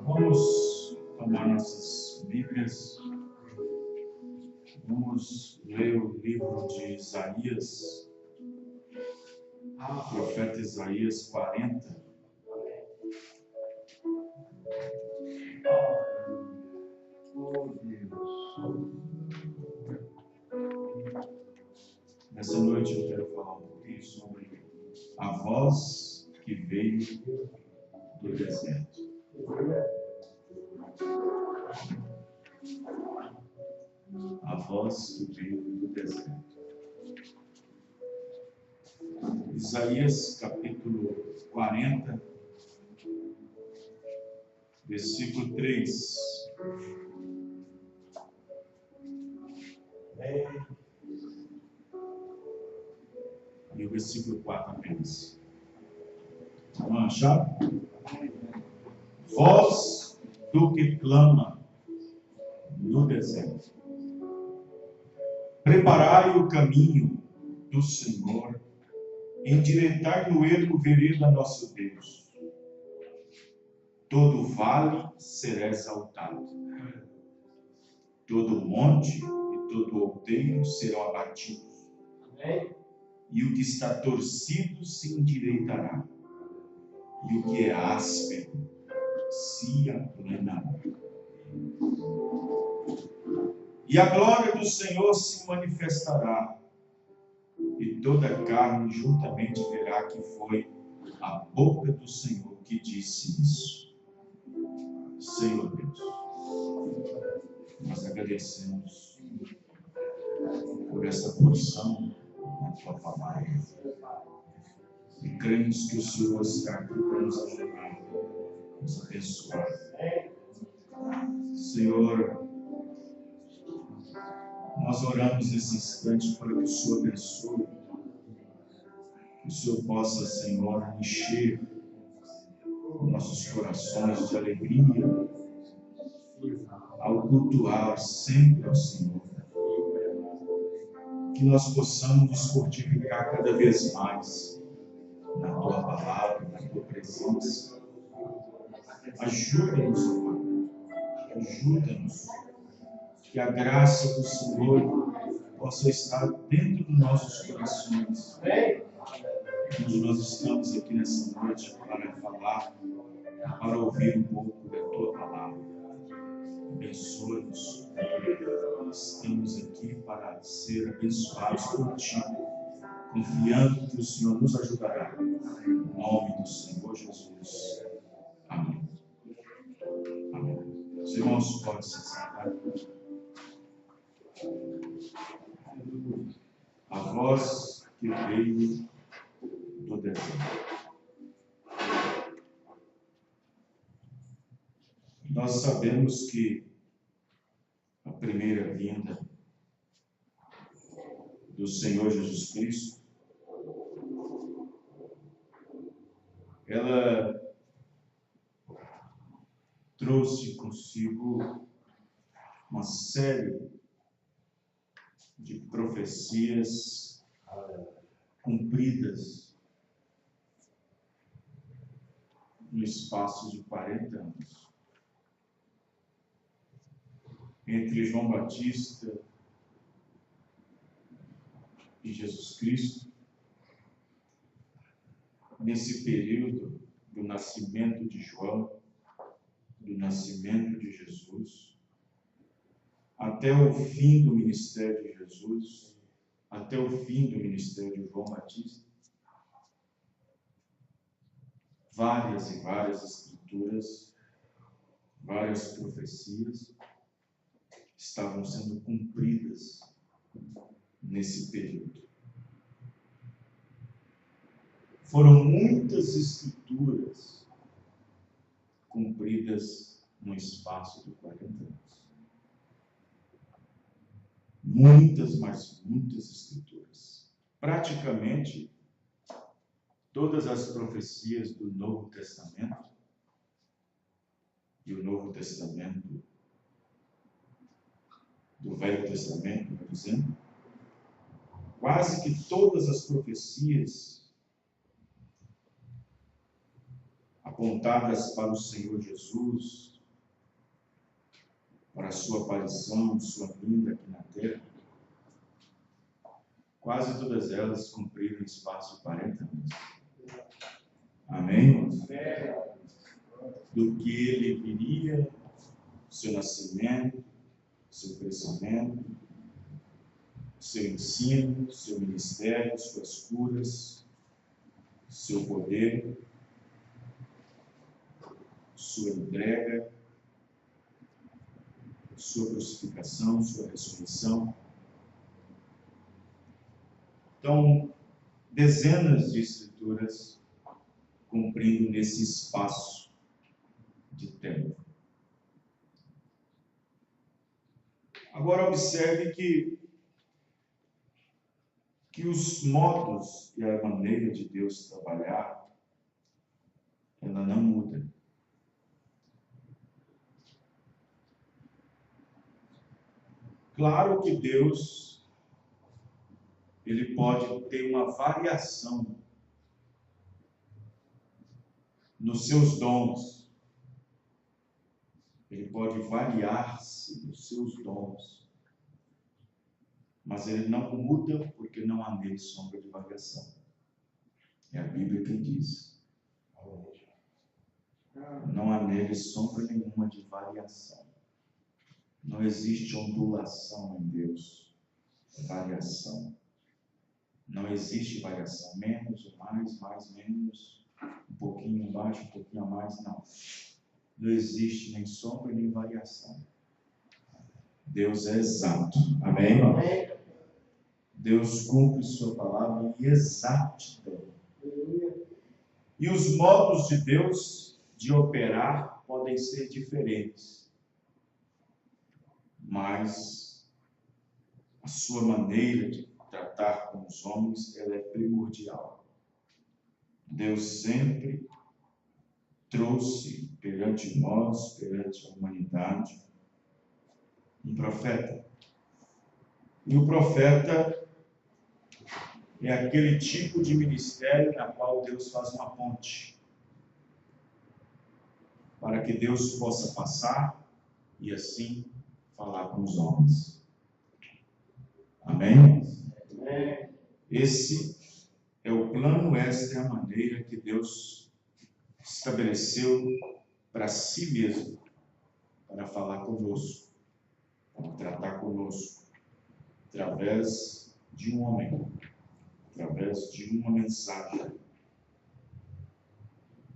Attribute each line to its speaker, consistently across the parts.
Speaker 1: Vamos tomar nossas Bíblias, vamos ler o livro de Isaías, o profeta Isaías 40. Nessa noite eu quero falar um pouquinho sobre a voz que veio do deserto. A voz que veio do deserto. Isaías capítulo 40, versículo 3. E o versículo 4 apenas. Vamos achar? Voz do que clama no deserto. Preparai o caminho do Senhor, endireitai no ermo vereda nosso Deus. Todo vale será exaltado, todo monte e todo outeiro serão abatidos. E o que está torcido se endireitará, e o que é áspero se aplanará. E a glória do Senhor se manifestará, e toda a carne juntamente verá que foi a boca do Senhor que disse isso. Senhor Deus, nós agradecemos por essa porção na Tua palavra. E cremos que o Senhor está aqui para nos ajudar, nos abençoar. Senhor, nós oramos nesse instante para que o Senhor abençoe, que o Senhor possa, Senhor, encher nossos corações de alegria ao cultuar sempre ao Senhor. Que nós possamos nos fortificar cada vez mais na Tua palavra, na Tua presença. Ajuda-nos, Pai. Ajuda-nos. Que a graça do Senhor possa estar dentro dos nossos corações. Onde nós estamos aqui nessa noite para falar, para ouvir um pouco da Tua palavra. Abençoa-nos. Estamos aqui para ser abençoados por Ti, confiando que o Senhor nos ajudará. Em nome do Senhor Jesus. Amém. Amém. Os irmãos podem se sentar. A voz que veio do deserto. Nós sabemos que a primeira vinda do Senhor Jesus Cristo, ela trouxe consigo uma série de profecias cumpridas no espaço de 40 anos. Entre João Batista e Jesus Cristo, nesse período do nascimento de João, do nascimento de Jesus, até o fim do ministério de Jesus, até o fim do ministério de João Batista, várias e várias escrituras, várias profecias estavam sendo cumpridas nesse período. Foram muitas escrituras cumpridas no espaço de 40 anos. Muitas, mas muitas escrituras. Praticamente todas as profecias do Novo Testamento e o Novo Testamento do Velho Testamento, por exemplo, quase que todas as profecias apontadas para o Senhor Jesus, para a sua aparição, sua vinda aqui na terra, quase todas elas cumpriram o espaço de 40 anos. Amém? Do que ele viria, seu nascimento, seu crescimento, seu ensino, seu ministério, suas curas, seu poder, sua entrega, sua crucificação, sua ressurreição. Então, dezenas de escrituras cumprindo nesse espaço de tempo. Agora observe que os modos e a maneira de Deus trabalhar, ela não muda. Claro que Deus, ele pode ter uma variação nos seus dons. Ele pode variar-se nos seus dons. Mas ele não muda porque não há nele sombra de variação. É a Bíblia quem diz. Não há nele sombra nenhuma de variação. Não existe ondulação em Deus. Variação. Não existe variação. Menos ou mais, menos. Um pouquinho abaixo, um pouquinho a mais. Não. Não existe nem sombra nem variação. Deus é exato. Amém? Amém. Deus cumpre sua palavra em exatidão. E os modos de Deus de operar podem ser diferentes. Mas a sua maneira de tratar com os homens, ela é primordial. Deus sempre trouxe perante nós, perante a humanidade, um profeta. E o profeta é aquele tipo de ministério na qual Deus faz uma ponte para que Deus possa passar e assim falar com os homens. Amém? Esse é o plano, esta é a maneira que Deus estabeleceu para si mesmo, para falar conosco, para tratar conosco, através de um homem, através de uma mensagem.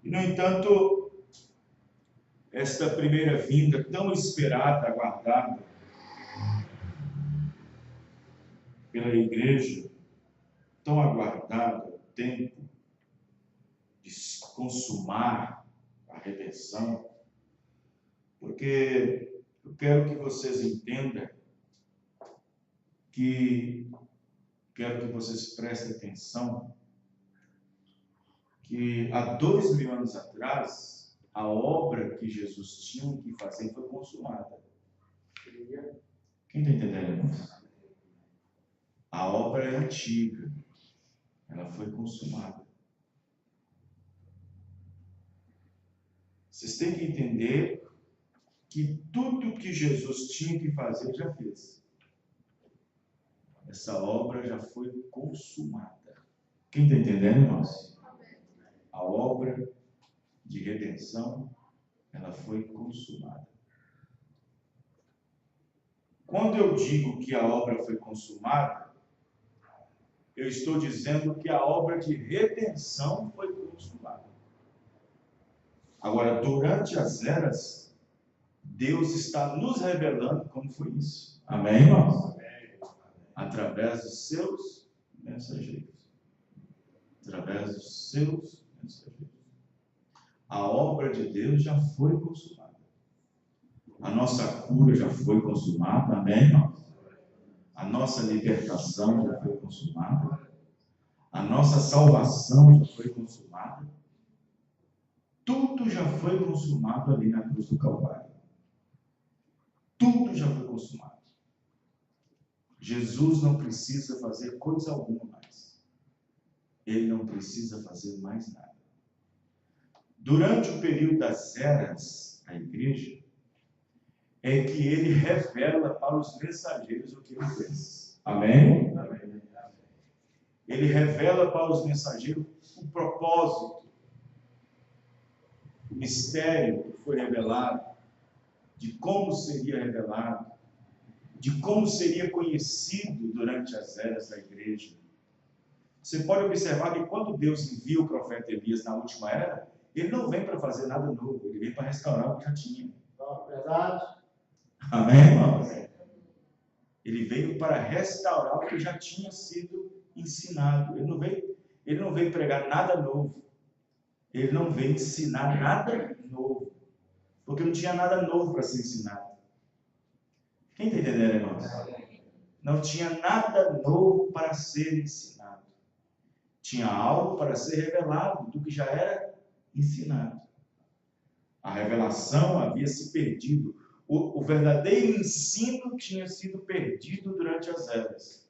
Speaker 1: E, no entanto, esta primeira vinda tão esperada, aguardada pela igreja, tão aguardada, o tempo de consumar a redenção, porque eu quero que vocês entendam quero que vocês prestem atenção que há 2000 anos atrás, a obra que Jesus tinha que fazer foi consumada. Quem está entendendo isso? A obra é antiga, ela foi consumada. Vocês têm que entender que tudo que Jesus tinha que fazer, ele já fez. Essa obra já foi consumada. Quem está entendendo, irmãos? A obra de redenção, ela foi consumada. Quando eu digo que a obra foi consumada, eu estou dizendo que a obra de redenção foi consumada. Agora, durante as eras, Deus está nos revelando como foi isso. Amém, irmãos? Através dos seus mensageiros. Através dos seus mensageiros. A obra de Deus já foi consumada. A nossa cura já foi consumada. Amém, irmãos? A nossa libertação já foi consumada. A nossa salvação já foi consumada. Tudo já foi consumado ali na cruz do Calvário. Tudo já foi consumado. Jesus não precisa fazer coisa alguma mais. Ele não precisa fazer mais nada. durante o período das eras da igreja, é que ele revela para os mensageiros o que ele fez. Amém? Amém. Ele revela para os mensageiros o propósito, o mistério que foi revelado, de como seria revelado, de como seria conhecido durante as eras da igreja. Você pode observar que quando Deus envia o profeta Elias na última era, ele não vem para fazer nada novo, ele vem para restaurar o que já tinha.
Speaker 2: Verdade.
Speaker 1: Amém, irmãos? Ele veio para restaurar o que já tinha sido ensinado. Ele não veio pregar nada novo. Ele não veio ensinar nada novo. Porque não tinha nada novo para ser ensinado. Quem está entendendo, irmãos? Não tinha nada novo para ser ensinado. Tinha algo para ser revelado do que já era ensinado. A revelação havia se perdido. O verdadeiro ensino tinha sido perdido durante as eras.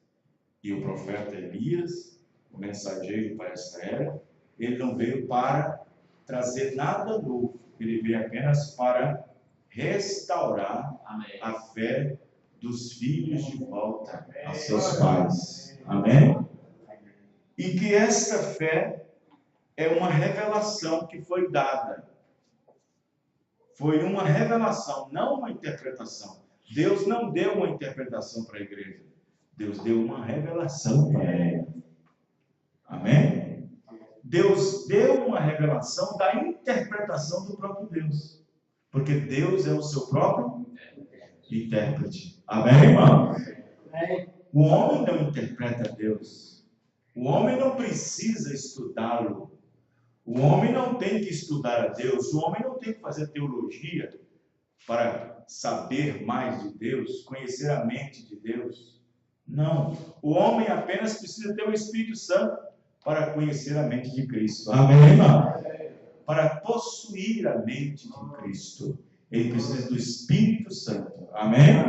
Speaker 1: E o profeta Elias, o mensageiro para essa era, ele não veio para trazer nada novo. Ele veio apenas para restaurar a fé dos filhos de volta a seus pais. Amém? E que esta fé é uma revelação que foi dada. Foi uma revelação, não uma interpretação. Deus não deu uma interpretação para a igreja. Deus deu uma revelação para ela. Amém? Deus deu uma revelação da interpretação do próprio Deus. Porque Deus é o seu próprio intérprete. Amém, irmão? O homem não interpreta Deus. O homem não precisa estudá-lo. O homem não tem que estudar a Deus. O homem não tem que fazer teologia para saber mais de Deus, conhecer a mente de Deus. Não. O homem apenas precisa ter o Espírito Santo para conhecer a mente de Cristo. Amém, irmão? Para possuir a mente de Cristo, ele precisa do Espírito Santo. Amém?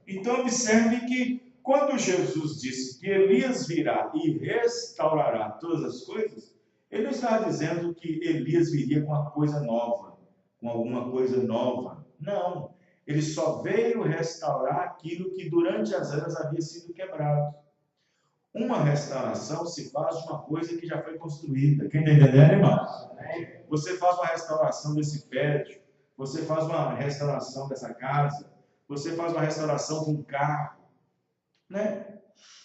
Speaker 1: Então, observe que quando Jesus disse que Elias virá e restaurará todas as coisas, ele não estava dizendo que Elias viria com uma coisa nova, com alguma coisa nova. Não. Ele só veio restaurar aquilo que durante as eras havia sido quebrado. Uma restauração se faz de uma coisa que já foi construída. Quem está entendendo, irmãos? Você faz uma restauração desse prédio, você faz uma restauração dessa casa, você faz uma restauração de um carro, né?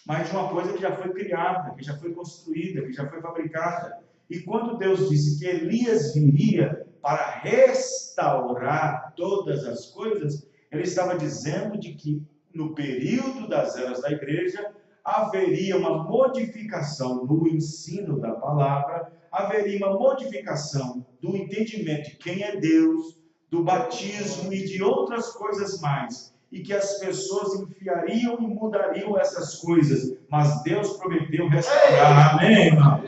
Speaker 1: Mas de uma coisa que já foi criada, que já foi construída, que já foi fabricada. E quando Deus disse que Elias viria para restaurar todas as coisas, ele estava dizendo de que no período das eras da igreja haveria uma modificação no ensino da palavra, haveria uma modificação do entendimento de quem é Deus, do batismo e de outras coisas mais, e que as pessoas enfiariam e mudariam essas coisas, mas Deus prometeu restaurar. Amém, irmão?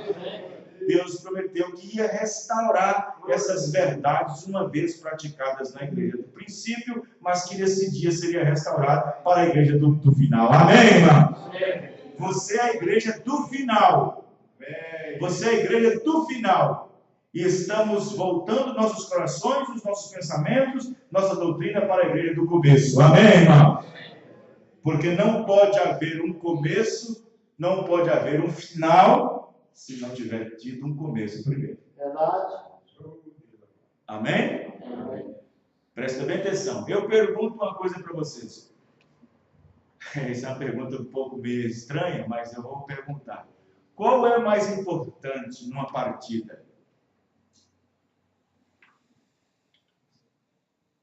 Speaker 1: Deus prometeu que ia restaurar essas verdades uma vez praticadas na igreja do princípio, mas que nesse dia seria restaurado para a igreja do final. Amém, irmão? Você é a igreja do final. Você é a igreja do final. E estamos voltando nossos corações, os nossos pensamentos, nossa doutrina para a igreja do começo. Amém, irmão? Porque não pode haver um começo, não pode haver um final, se não tiver tido um começo primeiro.
Speaker 2: Verdade.
Speaker 1: Amém? Amém. Presta bem atenção. Eu pergunto uma coisa para vocês. Essa é uma pergunta um pouco meio estranha, mas eu vou perguntar. Qual é mais importante numa partida?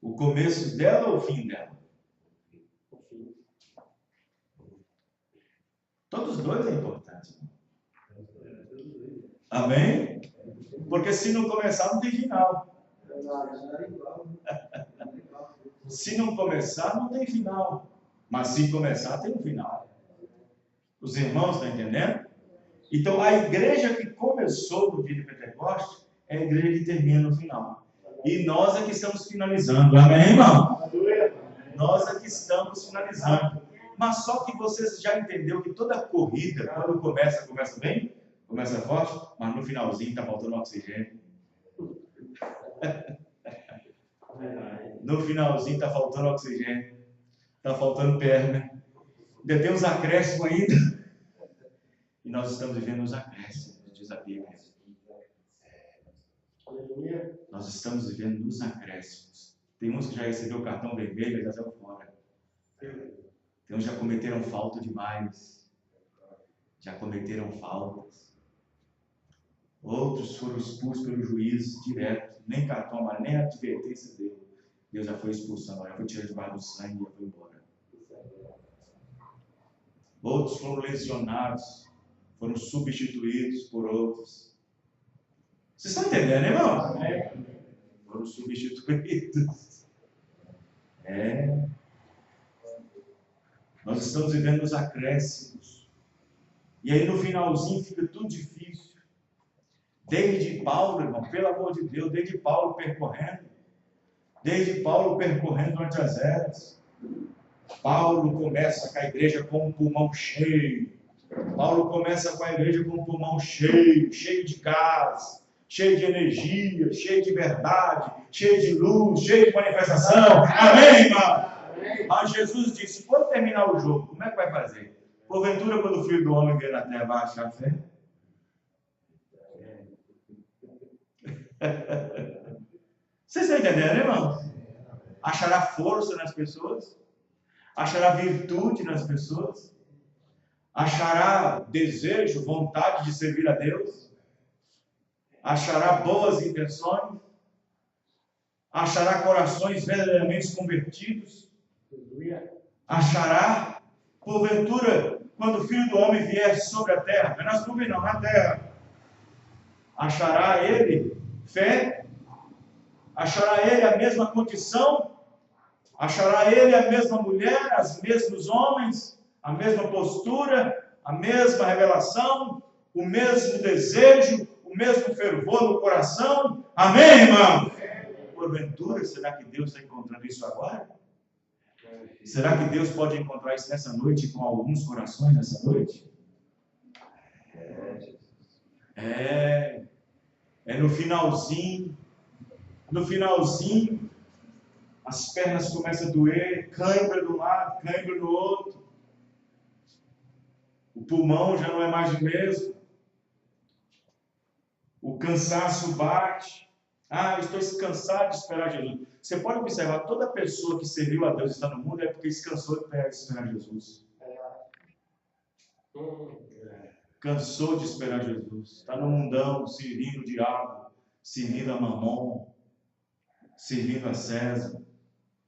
Speaker 1: O começo dela ou o fim dela? Todos os dois é importante. Amém? Porque se não começar, não tem final. Se não começar, não tem final. Mas se começar, tem um final. Os irmãos estão entendendo? Então, a igreja que começou no dia de Pentecostes é a igreja que termina no final. E nós é que estamos finalizando. Amém, irmão? Nós é que estamos finalizando. Mas só que vocês já entenderam que toda corrida, quando começa bem, começa forte, mas no finalzinho está faltando oxigênio. No finalzinho está faltando oxigênio, está faltando perna, ainda tem uns acréscimos ainda. E nós estamos vivendo os acréscimos, diz a Bíblia. Nós estamos vivendo nos acréscimos. Tem uns que já receberam o cartão vermelho e já saiu fora. Tem uns que já cometeram falta demais. Já cometeram faltas. Outros foram expulsos pelo juiz direto. Nem cartão amarelo, nem advertência deu. Deus já foi expulsando, já foi tirando debaixo do sangue e já foi embora. Outros foram lesionados, foram substituídos por outros. Vocês estão entendendo, irmão? Foram substituídos. Nós estamos vivendo os acréscimos. E aí no finalzinho fica tudo difícil. Desde Paulo, irmão, pelo amor de Deus, desde Paulo percorrendo durante as eras. Paulo começa com a igreja com um pulmão cheio. Paulo começa com a igreja com um pulmão cheio, cheio de gás, cheio de energia, cheio de verdade, cheio de luz, cheio de manifestação. Amém, irmão? Mas Jesus disse, quando terminar o jogo, como é que vai fazer? Porventura, quando o Filho do Homem vier na terra, vai achar fé? Vocês estão entendendo, irmãos? Achará força nas pessoas? Achará virtude nas pessoas? Achará desejo, vontade de servir a Deus? Achará boas intenções? Achará corações verdadeiramente convertidos? Achará, porventura, quando o Filho do Homem vier sobre a terra, não é nas nuvens não, na terra, achará ele fé? Achará ele a mesma condição? Achará ele a mesma mulher, os mesmos homens, a mesma postura, a mesma revelação, o mesmo desejo, o mesmo fervor no coração? Amém, irmão? Porventura, será que Deus está encontrando isso agora? Será que Deus pode encontrar isso nessa noite com alguns corações nessa noite? É no finalzinho, as pernas começam a doer, cãibra de um lado, cãibra do outro. O pulmão já não é mais o mesmo. O cansaço bate. Eu estou cansado de esperar Jesus. Você pode observar, toda pessoa que serviu a Deus e está no mundo é porque se cansou de esperar Jesus. Cansou de esperar Jesus. Está no mundão, servindo o diabo, servindo a Mamon, servindo a César,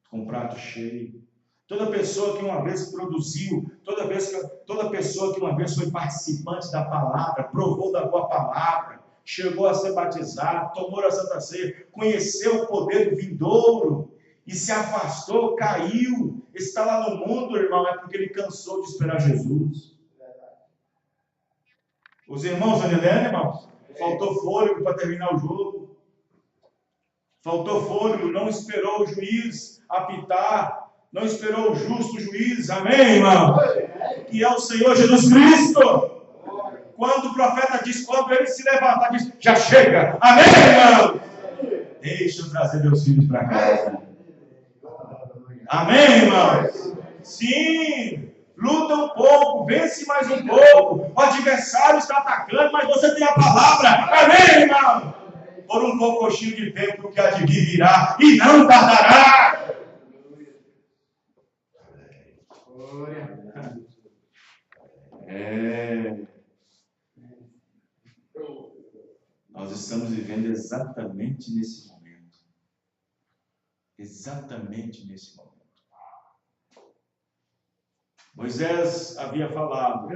Speaker 1: com prato cheio. Toda pessoa que uma vez produziu, toda pessoa que uma vez foi participante da palavra, provou da boa palavra, chegou a ser batizado, tomou a Santa Ceia, conheceu o poder do vindouro e se afastou, caiu, está lá no mundo, irmão, é porque ele cansou de esperar Jesus. Os irmãos estão entendendo, irmãos? Faltou fôlego para terminar o jogo. Faltou fôlego, não esperou o juiz apitar, não esperou o justo juiz, amém, irmão? Que é o Senhor Jesus Cristo. Quando o profeta diz, quando ele se levantar, diz, já chega, amém, irmão? Deixa eu trazer meus filhos para casa. Amém, irmãos? Sim, luta um pouco, vence mais um pouco. O adversário está atacando, mas você tem a palavra, amém, irmão? Por um pouquinho de tempo que há de vir virá e não tardará. Nós estamos vivendo exatamente nesse momento. Exatamente nesse momento. Moisés havia falado: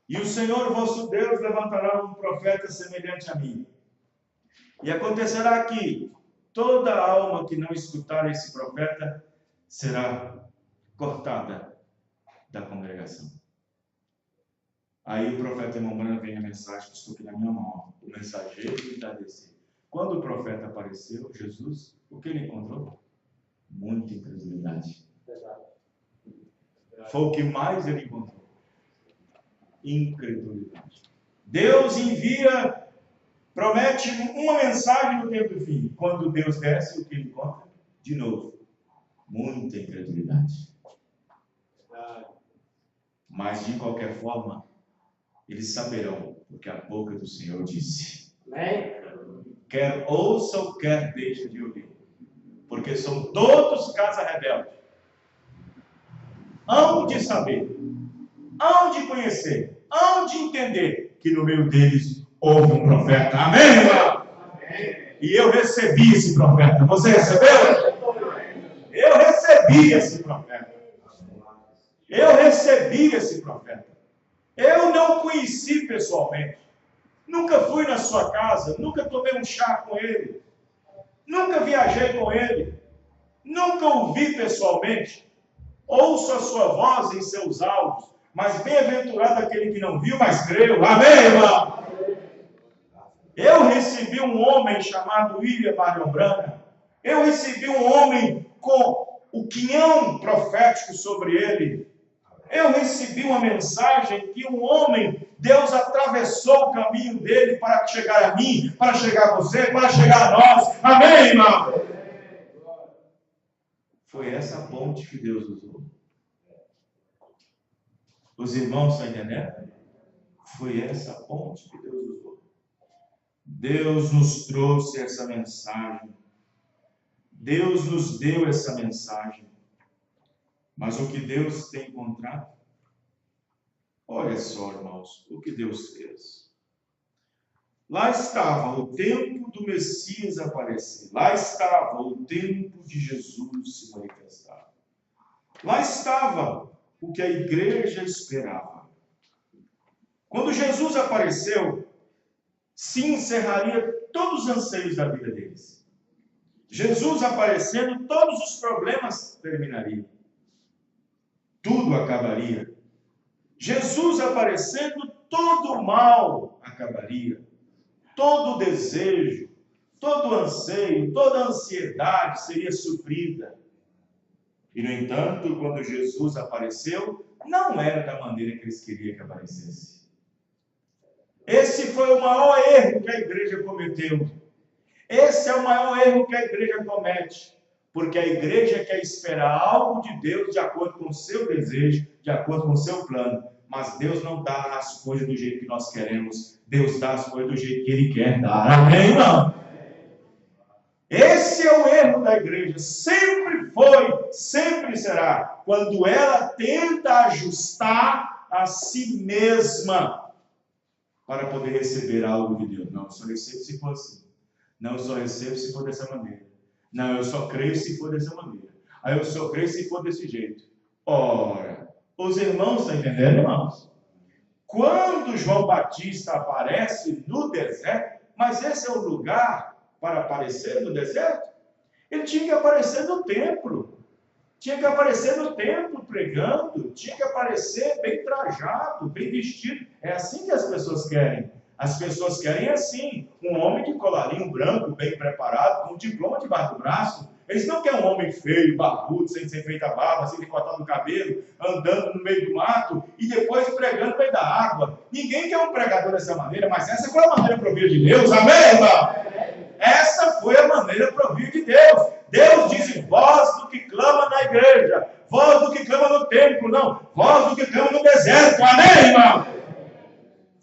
Speaker 1: e o Senhor vosso Deus levantará um profeta semelhante a mim. E acontecerá que toda alma que não escutar esse profeta será cortada da congregação. Aí o profeta Memorando vem a mensagem que estou aqui na minha mão. O mensageiro do entardecer. Quando o profeta apareceu, Jesus, o que ele encontrou? Muita incredulidade. Foi o que mais ele encontrou. Incredulidade. Deus envia promete uma mensagem no tempo do fim. Quando Deus desce, o que ele conta? De novo, muita incredulidade. Mas, de qualquer forma, eles saberão, porque a boca do Senhor disse.
Speaker 2: Amém.
Speaker 1: Quer ouçam, quer deixem de ouvir. Porque são todos casa rebelde. Hão de saber, hão de conhecer, hão de entender que no meio deles houve um profeta. Amém, irmão? Amém. E eu recebi esse profeta. Você recebeu? Eu recebi esse profeta. Eu recebi esse profeta. Eu não conheci pessoalmente. Nunca fui na sua casa, nunca tomei um chá com ele. Nunca viajei com ele. Nunca o vi pessoalmente. Ouço a sua voz em seus áudios. Mas bem-aventurado aquele que não viu, mas creu. Amém, irmão? Eu recebi um homem chamado William Marion Branham. Eu recebi um homem com o quinhão profético sobre ele. Eu recebi uma mensagem que um homem, Deus atravessou o caminho dele para chegar a mim, para chegar a você, para chegar a nós. Amém, irmão? Foi essa ponte que Deus usou. Os irmãos estão entendendo? Foi essa ponte que Deus usou. Deus nos trouxe essa mensagem. Deus nos deu essa mensagem. Mas o que Deus tem encontrado? Olha só, irmãos, o que Deus fez. Lá estava o tempo do Messias aparecer. Lá estava o tempo de Jesus se manifestar. Lá estava o que a igreja esperava. Quando Jesus apareceu, se encerraria todos os anseios da vida deles. Jesus aparecendo, todos os problemas terminariam. Tudo acabaria. Jesus aparecendo, todo o mal acabaria. Todo o desejo, todo o anseio, toda a ansiedade seria suprida. E, no entanto, quando Jesus apareceu, não era da maneira que eles queriam que aparecesse. Esse foi o maior erro que a igreja cometeu. Esse é o maior erro que a igreja comete. Porque a igreja quer esperar algo de Deus de acordo com o seu desejo, de acordo com o seu plano. Mas Deus não dá as coisas do jeito que nós queremos. Deus dá as coisas do jeito que Ele quer dar. Amém, irmão? Esse é o erro da igreja. Sempre foi, sempre será. Quando ela tenta ajustar a si mesma para poder receber algo de Deus. Não, eu só recebo se for assim. Não, eu só recebo se for dessa maneira. Não, eu só creio se for dessa maneira. Aí eu só creio se for desse jeito. Ora, os irmãos estão entendendo, irmãos? Quando João Batista aparece no deserto, mas esse é o lugar para aparecer no deserto? Ele tinha que aparecer no templo. Tinha que aparecer no templo pregando. Tinha que aparecer bem trajado, bem vestido. É assim que as pessoas querem. As pessoas querem assim, um homem de colarinho branco, bem preparado, com um diploma debaixo do braço. Eles não querem um homem feio, barbudo, sem ser feita barba, sem ter cortado o cabelo, andando no meio do mato e depois pregando no meio da água. Ninguém quer um pregador dessa maneira, mas essa foi a maneira provida de Deus, amém, irmão? Essa foi a maneira provida de Deus. Deus diz, voz do que clama na igreja, voz do que clama no templo, não, voz do que clama no deserto, amém, irmão?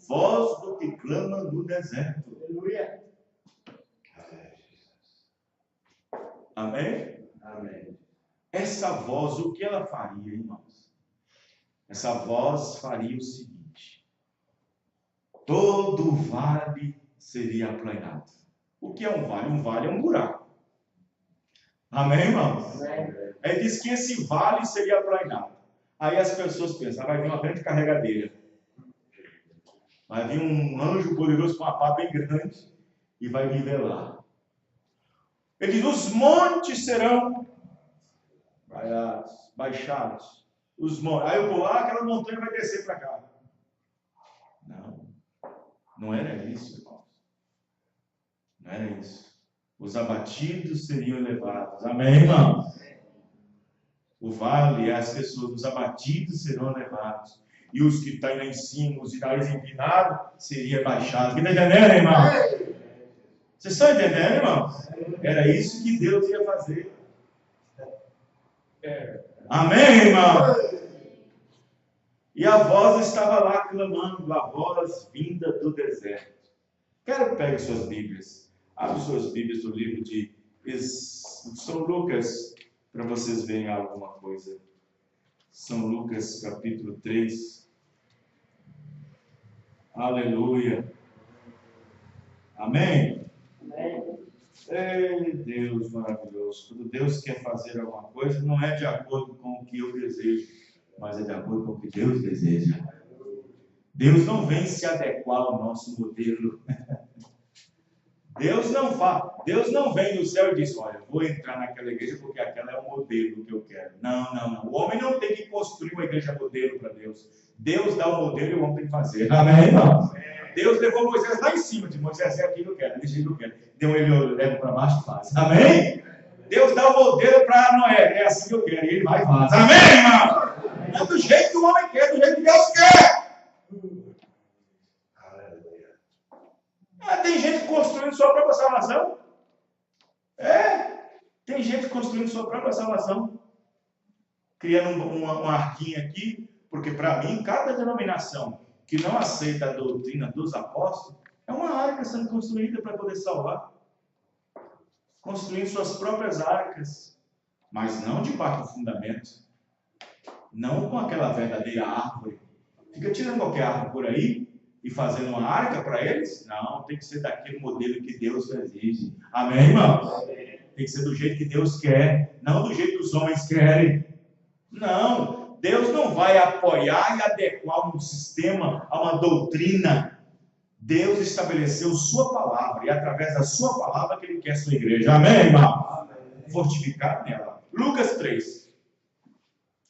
Speaker 1: Voz do que clama no deserto. Aleluia. Amém? Amém. Essa voz, o que ela faria, irmãos? Essa voz faria o seguinte: todo vale seria aplanado. O que é um vale? Um vale é um buraco. Amém, irmãos? Amém. Aí diz que esse vale seria aplanado. Aí as pessoas pensam, vai vir uma grande carregadeira. Vai vir um anjo poderoso com uma pá bem grande e vai nivelar. Ele diz, os montes serão baixados. Os montes. Aí eu vou lá, aquela montanha vai descer para cá. Não, não era isso, irmãos. Não era isso. Os abatidos seriam elevados. Amém, irmãos? O vale, as pessoas, os abatidos serão elevados. E os que estão lá em cima, os idades empinados, seriam baixados. Que está entendendo, irmão? Vocês estão entendendo, irmão? Era isso que Deus ia fazer. Amém, irmão? E a voz estava lá clamando, a voz vinda do deserto. Quero que pegue suas Bíblias. Abre suas Bíblias do livro de São Lucas, para vocês verem alguma coisa. São Lucas, capítulo 3. Aleluia. Amém?
Speaker 2: Amém.
Speaker 1: Ei, Deus maravilhoso. Quando Deus quer fazer alguma coisa, não é de acordo com o que eu desejo, mas é de acordo com o que Deus deseja. Deus não vem se adequar ao nosso modelo. Deus não vem do céu e diz, olha, vou entrar naquela igreja porque aquela é o modelo que eu quero. Não. O homem não tem que construir uma igreja modelo para Deus. Deus dá o modelo e o homem tem que fazer. Amém, irmão? Deus levou Moisés lá em cima, de Moisés, é aqui que eu quero, desse jeito que eu quero. Deu ele, eu levo para baixo e faz. Amém? Deus dá o modelo para Noé, é assim que eu quero, e ele vai e faz. Amém, irmão? Não do jeito que o homem quer, do jeito que Deus quer. Tem gente construindo sua própria salvação. Tem gente construindo sua própria salvação. Criando uma arquinha aqui, porque para mim, cada denominação que não aceita a doutrina dos apóstolos, é uma arca sendo construída para poder salvar. Construindo suas próprias arcas, mas não debaixo do fundamento. Não com aquela verdadeira árvore. Fica tirando qualquer árvore por aí e fazendo uma arca para eles? Não, tem que ser daquele modelo que Deus exige. Amém, irmão? Tem que ser do jeito que Deus quer, não do jeito que os homens querem. Não, Deus não vai apoiar e adequar um sistema a uma doutrina. Deus estabeleceu sua palavra, e através da sua palavra que Ele quer a sua igreja. Amém, irmão? Amém. Fortificar nela. Lucas 3,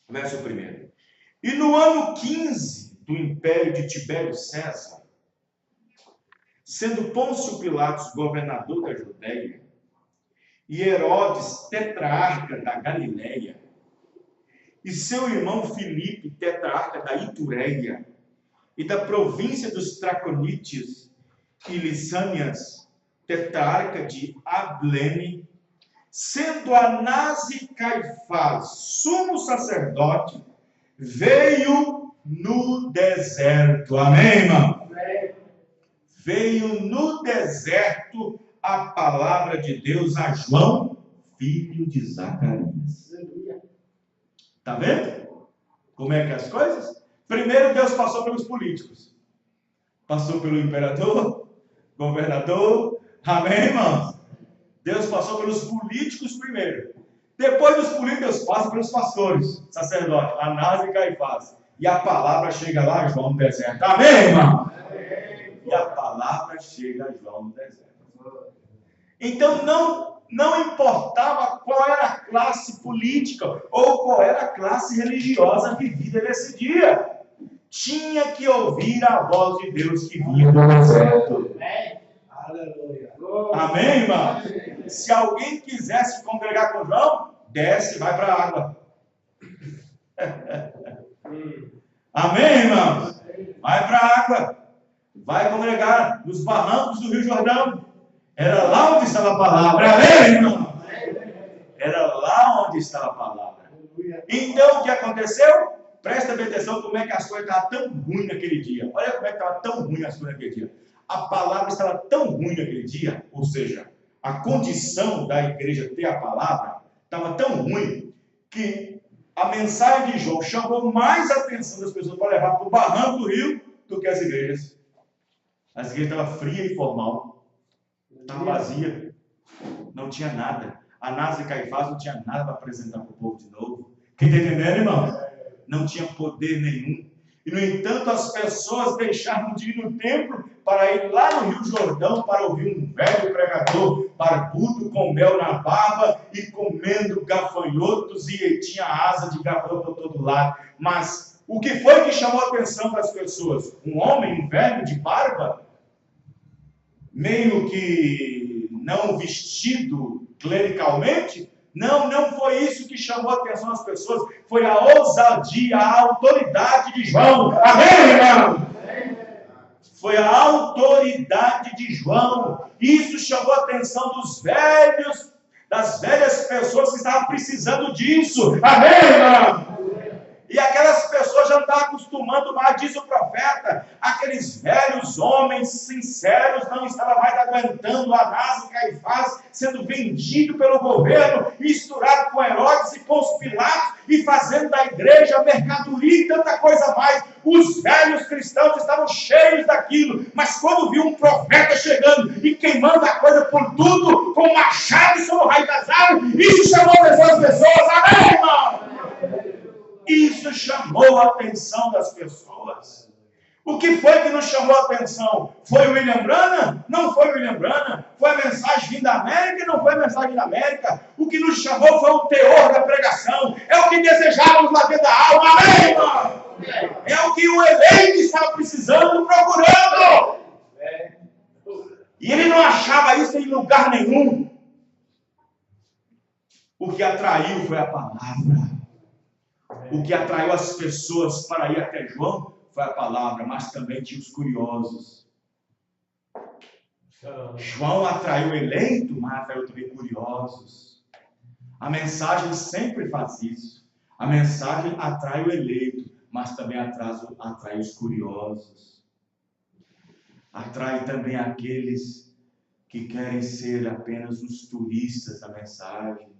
Speaker 1: verso 1. E no ano 15 do império de Tibério César, sendo Pôncio Pilatos governador da Judéia, e Herodes tetrarca da Galileia, e seu irmão Filipe tetrarca da Itureia, e da província dos Traconites e Lissânias, tetrarca de Ablene, sendo Anás e Caifás sumo sacerdote, veio no deserto. Amém, irmão? Amém. Veio no deserto a palavra de Deus a João, filho de Zacarias. Está vendo? Como é que é as coisas? Primeiro Deus passou pelos políticos. Passou pelo imperador, governador. Amém, irmãos? Deus passou pelos políticos primeiro. Depois dos políticos, Deus passa pelos pastores, sacerdotes, Anás e Caifás. E a palavra chega lá a João no deserto. Amém, irmão? Amém. E a palavra chega a João no deserto. Então não importava qual era a classe política ou qual era a classe religiosa vivida nesse dia. Tinha que ouvir a voz de Deus que vinha do deserto. Amém. Aleluia. Amém, irmão? Se alguém quisesse congregar com João, desce e vai para a água. Amém, irmão? Vai para a água. Vai congregar nos barrancos do Rio Jordão. Era lá onde estava a palavra. Amém, irmão? Era lá onde estava a palavra. Então, o que aconteceu? Presta atenção como é que as coisas estavam tão ruins naquele dia. Olha como é que estava tão ruim as coisas naquele dia. A palavra estava tão ruim naquele dia, ou seja, a condição da igreja ter a palavra estava tão ruim que a mensagem de João chamou mais a atenção das pessoas para levar para o barranco do rio do que as igrejas. As igrejas estavam frias e formal, estavam vazias, não tinha nada. Anás e Caifás não tinha nada para apresentar para o povo de novo. Quem está entendendo, irmão? Não tinha poder nenhum. E, no entanto, as pessoas deixaram de ir no templo para ir lá no Rio Jordão para ouvir um velho pregador barbudo com mel na barba e comendo gafanhotos, e tinha asa de gafanhoto por todo lado. Mas o que foi que chamou a atenção das pessoas? Um homem, um velho de barba, meio que não vestido clericalmente? Não foi isso que chamou a atenção das pessoas. Foi a ousadia, a autoridade de João. Amém, irmão? foi a autoridade de João. Isso chamou a atenção dos velhos, das velhas pessoas que estavam precisando disso. Amém, irmão? E aquelas pessoas já não estavam acostumando mais, diz o profeta, aqueles velhos homens sinceros não estavam mais aguentando Anás e Caifás sendo vendido pelo governo, misturado com Herodes e com os Pilatos, e fazendo da igreja mercadoria e tanta coisa mais. Os velhos cristãos estavam cheios daquilo, mas quando viu um profeta chegando e queimando a coisa por tudo, com machado sobre o raio das árvores, isso chamou a atenção das pessoas. Amém, irmão? Isso chamou a atenção das pessoas. O que foi que nos chamou a atenção? Foi o William Branham? Não foi o William Branham. Foi a mensagem vinda da América? Não foi a mensagem da América. O que nos chamou foi o teor da pregação. É o que desejávamos lá dentro da alma. Amém, irmão? É o que o eleito estava precisando, procurando. E ele não achava isso em lugar nenhum. O que atraiu foi a palavra. O que atraiu as pessoas para ir até João foi a palavra, mas também tinha os curiosos. João atraiu eleito, mas atraiu também curiosos. A mensagem sempre faz isso. A mensagem atrai o eleito, mas também atrai os curiosos. Atrai também aqueles que querem ser apenas os turistas da mensagem.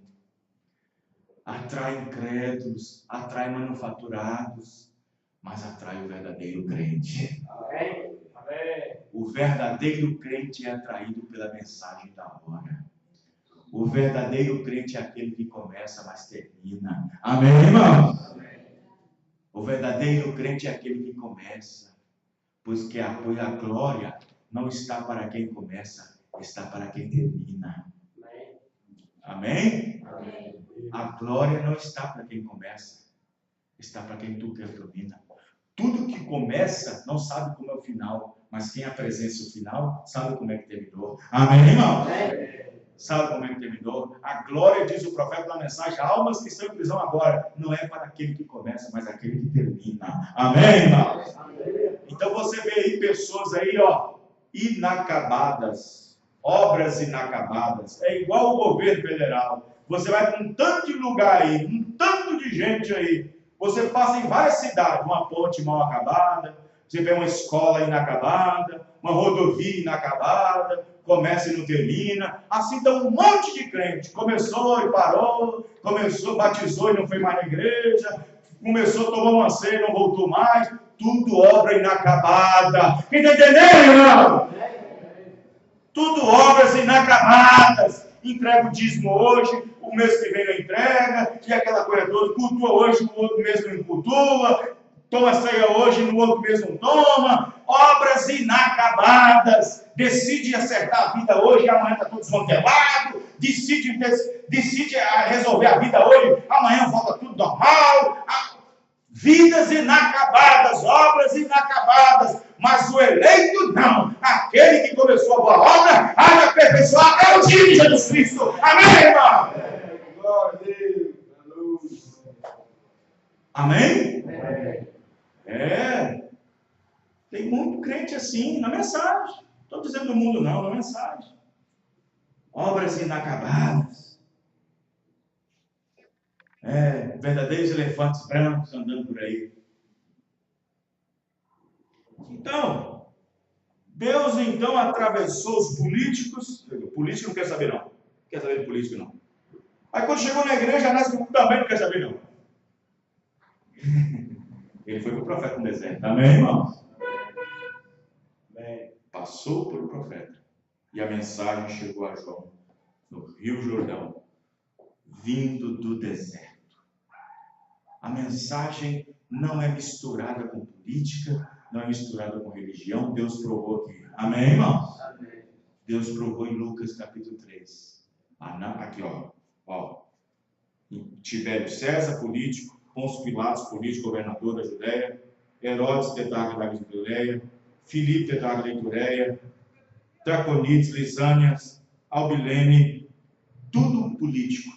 Speaker 1: Atrai incrédulos, atrai manufaturados, mas atrai o verdadeiro crente.
Speaker 2: Amém. Amém.
Speaker 1: O verdadeiro crente é atraído pela mensagem da hora. O verdadeiro crente é aquele que começa, mas termina. Amém, irmãos? Amém. O verdadeiro crente é aquele que começa, pois a glória não está para quem começa, está para quem termina. Amém? Amém? A glória não está para quem começa, está para quem tudo termina. Tudo que começa não sabe como é o final, mas quem apresenta o final sabe como é que terminou. Amém, irmão? Amém. Sabe como é que terminou? A glória, diz o profeta na mensagem, almas que estão em prisão agora, não é para aquele que começa, mas aquele que termina. Amém, irmão? Amém. Então você vê aí pessoas aí, inacabadas, obras inacabadas. É igual o governo federal. Você vai para um tanto de lugar aí, um tanto de gente aí. Você passa em várias cidades, uma ponte mal acabada, você vê uma escola inacabada, uma rodovia inacabada, começa e não termina. Assim então um monte de crente. Começou e parou, começou, batizou e não foi mais na igreja, começou, tomou uma ceia e não voltou mais. Tudo obra inacabada. Quem está entendendo, irmão? Tudo obras inacabadas. Entrega o dízimo hoje, o mês que vem não entrega, e aquela coisa toda, cultua hoje, o outro mês não cultua, toma ceia hoje, no outro mês não toma, obras inacabadas, decide acertar a vida hoje, e amanhã está tudo desmantelado, decide resolver a vida hoje, amanhã volta tudo normal, vidas inacabadas, obras inacabadas, mas o eleito não. Aquele que começou a boa obra, há de aperfeiçoar até o dia de Jesus Cristo. Amém, irmão? Glória a Deus. Amém? Tem muito crente assim, na mensagem. Não estou dizendo do mundo não, na mensagem. Obras inacabadas. Verdadeiros elefantes brancos andando por aí. Então, Deus então atravessou os políticos. O político não quer saber não. Não quer saber de político não. Aí quando chegou na igreja, Anás também não quer saber não. Ele foi para o profeta no deserto. Amém, irmãos? Amém. Passou por o profeta. E a mensagem chegou a João no Rio Jordão, vindo do deserto. A mensagem não é misturada com política, não é misturada com religião. Deus provou aqui. Amém, irmãos? Amém. Deus provou em Lucas capítulo 3. Aqui, ó. Tibério César, político. Pôncio Pilatos, político, governador da Judéia. Herodes, tetrarca da Galileia. Filipe, tetrarca da Itureia. Traconites, Lisânias, Albilene. Tudo político.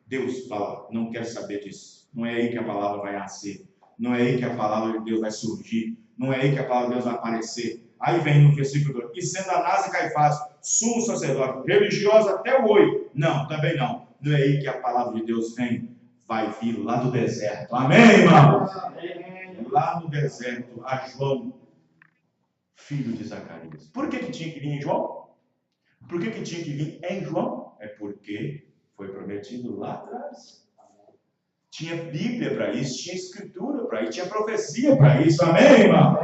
Speaker 1: Deus fala, não quero saber disso. Não é aí que a palavra vai nascer. Não é aí que a palavra de Deus vai surgir. Não é aí que a palavra de Deus vai aparecer. Aí vem no versículo 2. E sendo Anás e Caifás, sumo sacerdote, religioso até o 8. Não, também não. Não é aí que a palavra de Deus vem. Vai vir lá do deserto. Amém, irmão? Lá no deserto, a João, filho de Zacarias. Por que tinha que vir em João? Por que tinha que vir em João? É porque foi prometido lá atrás. Tinha Bíblia para isso, tinha Escritura para isso, tinha profecia para isso. Amém, irmão?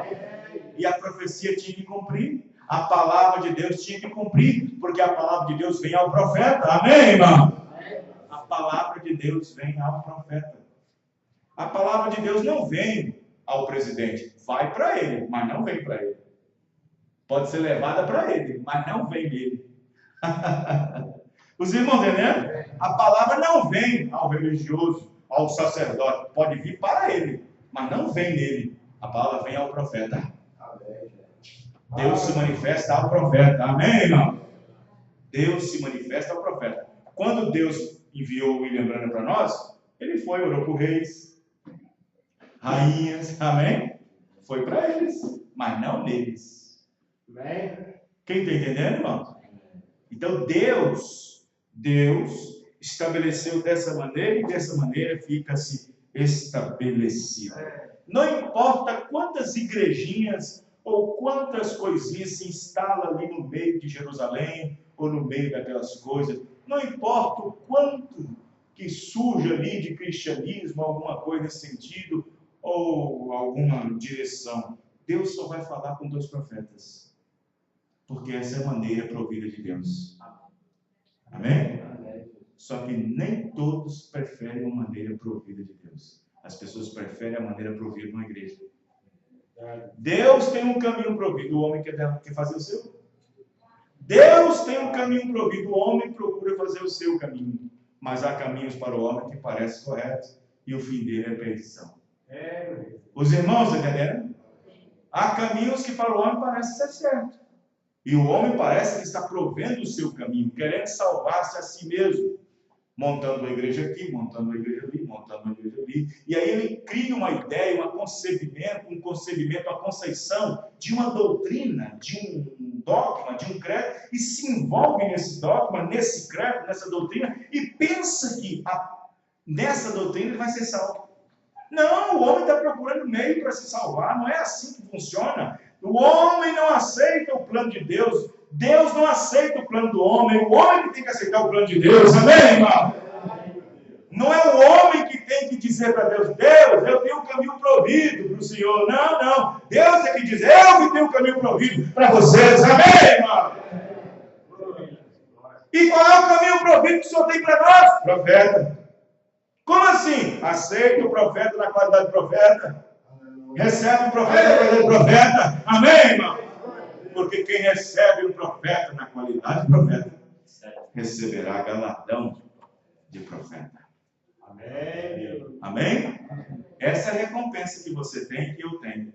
Speaker 1: E a profecia tinha que cumprir. A palavra de Deus tinha que cumprir, porque a palavra de Deus vem ao profeta. Amém, irmão? A palavra de Deus vem ao profeta. A palavra de Deus não vem ao presidente. Vai para ele, mas não vem para ele. Pode ser levada para ele, mas não vem dele. Os irmãos entendendo? A palavra não vem ao religioso, ao sacerdote. Pode vir para ele, mas não vem nele. A palavra vem ao profeta. Deus se manifesta ao profeta. Amém, irmão? Deus se manifesta ao profeta. Quando Deus enviou o William Branham para nós, ele foi, orou por reis, rainhas, amém? Foi para eles, mas não neles. Amém? Quem está entendendo, irmão? Então Deus estabeleceu dessa maneira e dessa maneira fica-se estabelecido. Não importa quantas igrejinhas ou quantas coisinhas se instalam ali no meio de Jerusalém ou no meio daquelas coisas, não importa o quanto que surge ali de cristianismo, alguma coisa nesse sentido, ou alguma direção, Deus só vai falar com 2 profetas, porque essa é a maneira provida de Deus. Amém? Só que nem todos preferem uma maneira provida de Deus. As pessoas preferem a maneira provida de uma igreja. Deus tem um caminho provido, o homem quer fazer o seu. Deus tem um caminho provido, o homem procura fazer o seu caminho. Mas há caminhos para o homem que parecem corretos e o fim dele é perdição. Os irmãos entenderam? Há caminhos que para o homem parecem ser certos. E o homem parece que está provendo o seu caminho, querendo salvar-se a si mesmo. Montando uma igreja aqui, montando uma igreja ali, montando uma igreja ali. E aí ele cria uma ideia, um concebimento, uma concepção de uma doutrina, de um dogma, de um credo, e se envolve nesse dogma, nesse credo, nessa doutrina, e pensa que nessa doutrina ele vai ser salvo. Não, o homem está procurando meio para se salvar, não é assim que funciona. O homem não aceita o plano de Deus. Deus não aceita o plano do homem. O homem que tem que aceitar o plano de Deus. Amém, irmão? Não é o homem que tem que dizer para Deus, Deus, eu tenho um caminho provido para o Senhor. Não, não. Deus é que diz, eu que tenho um caminho provido para vocês. Amém, irmão? E qual é o caminho provido que o Senhor tem para nós? Profeta. Como assim? Aceita o profeta na qualidade de profeta. Recebe o profeta na qualidade de profeta. Amém, irmão? Porque quem recebe um profeta na qualidade de profeta, receberá galardão de profeta. Amém? Amém? Essa é a recompensa que você tem e que eu tenho.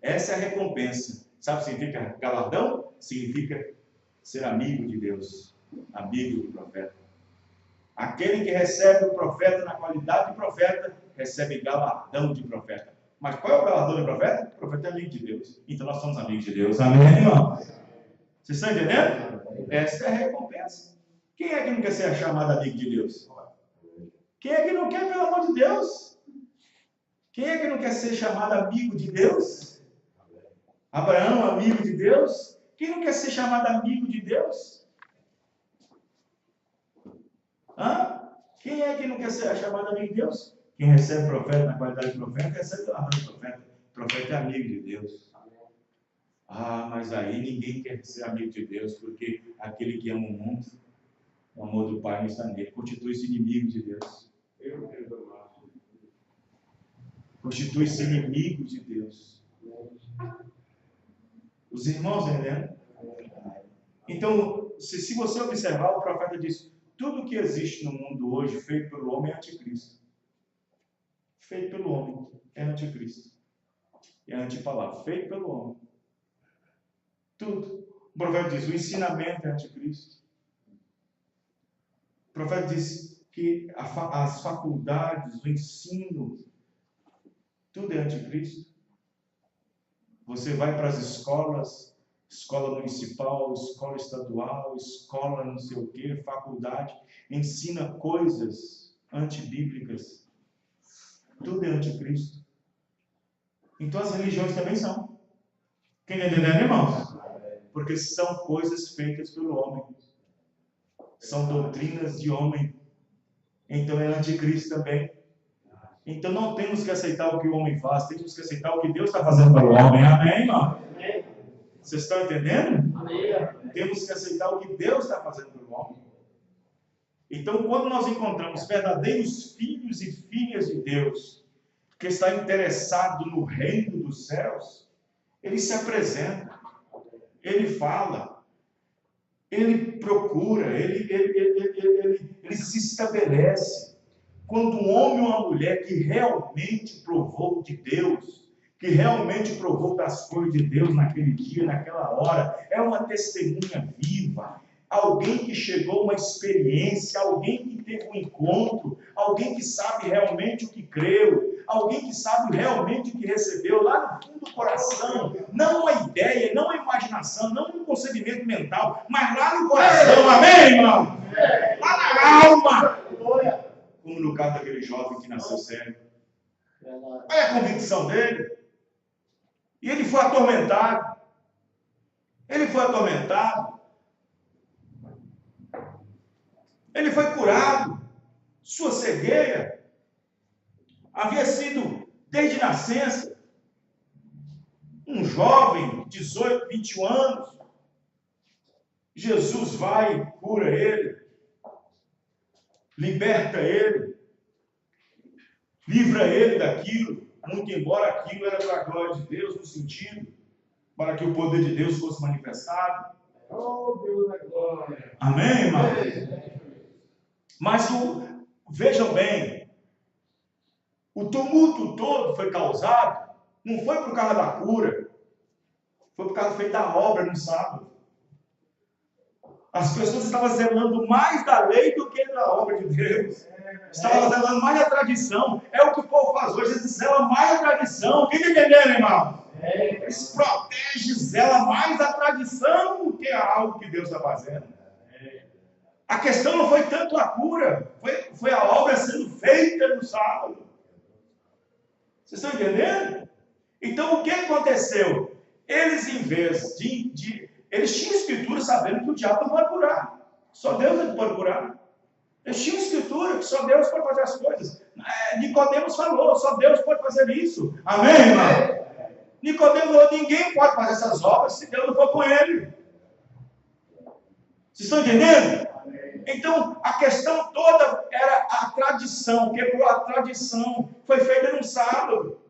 Speaker 1: Essa é a recompensa. Sabe o que significa galardão? Significa ser amigo de Deus. Amigo do profeta. Aquele que recebe o profeta na qualidade de profeta, recebe galardão de profeta. Mas qual é o galardão de profeta? O profeta é amigo de Deus. Então nós somos amigos de Deus. Amém, irmão? Vocês estão entendendo? Essa é a recompensa. Quem é que não quer ser chamado amigo de Deus? Quem é que não quer, pelo amor de Deus? Quem é que não quer ser chamado amigo de Deus? Abraão, amigo de Deus? Quem não quer ser chamado amigo de Deus? Quem é que não quer ser chamado amigo de Deus? Quem recebe profeta na qualidade de profeta, recebe galardão de profeta. O profeta é amigo de Deus. Mas aí ninguém quer ser amigo de Deus, porque aquele que ama o mundo, o amor do Pai não está nele. Constitui-se inimigo de Deus. Constitui-se inimigo de Deus. Os irmãos entendem? Então, se você observar, o profeta diz, tudo que existe no mundo hoje, feito pelo homem, é anticristo. Feito pelo homem, é anticristo. É antipalavra. Feito pelo homem. Tudo. O profeta diz, o ensinamento é anticristo. O profeta diz que as faculdades, o ensino, tudo é anticristo. Você vai para as escolas, escola municipal, escola estadual, escola não sei o quê, faculdade, ensina coisas antibíblicas. Tudo é anticristo. Então as religiões também são. Quem está entendendo, irmãos? Porque são coisas feitas pelo homem. São doutrinas de homem. Então é anticristo também. Então não temos que aceitar o que o homem faz, temos que aceitar o que Deus está fazendo para o homem. Amém, irmão? Vocês estão entendendo? Temos que aceitar o que Deus está fazendo para o homem. Então, quando nós encontramos verdadeiros filhos e filhas de Deus, que está interessado no reino dos céus, ele se apresenta, ele fala, ele procura, ele se estabelece. Quando um homem ou uma mulher que realmente provou de Deus, que realmente provou das coisas de Deus naquele dia, naquela hora, é uma testemunha viva, alguém que chegou a uma experiência, alguém que teve um encontro, alguém que sabe realmente o que creu, alguém que sabe realmente o que recebeu lá no fundo do coração, não uma ideia, não uma imaginação, não um concebimento mental, mas lá no coração, amém, irmão? Lá na alma, como no caso daquele jovem que nasceu cego. Olha a convicção dele. E ele foi atormentado. Ele foi atormentado. Ele foi curado. Sua cegueira havia sido, desde nascença, um jovem, 18, 21 anos. Jesus vai e cura ele, liberta ele, livra ele daquilo, muito embora aquilo era para a glória de Deus, no sentido para que o poder de Deus fosse manifestado.
Speaker 2: Oh, Deus da glória.
Speaker 1: Amém, irmão? Mas vejam bem, o tumulto todo foi causado, não foi por causa da cura, foi por causa da obra no sábado. As pessoas estavam zelando mais da lei do que da obra de Deus. Estavam zelando mais da tradição. É o que o povo faz hoje, eles zelam mais da tradição. Quem está entendendo, irmão? Eles protegem, zelam mais da tradição do que algo que Deus está fazendo. A questão não foi tanto a cura, foi a obra sendo feita no sábado. Vocês estão entendendo? Então o que aconteceu? Eles, em vez eles tinham escritura sabendo que o diabo não pode curar. Só Deus não pode curar. Eles tinham escritura que só Deus pode fazer as coisas. Nicodemos falou, só Deus pode fazer isso. Amém, irmão? Nicodemos falou, ninguém pode fazer essas obras se Deus não for com ele. Vocês estão entendendo? Então, a questão toda era a tradição, quebrou a tradição, foi feita no sábado.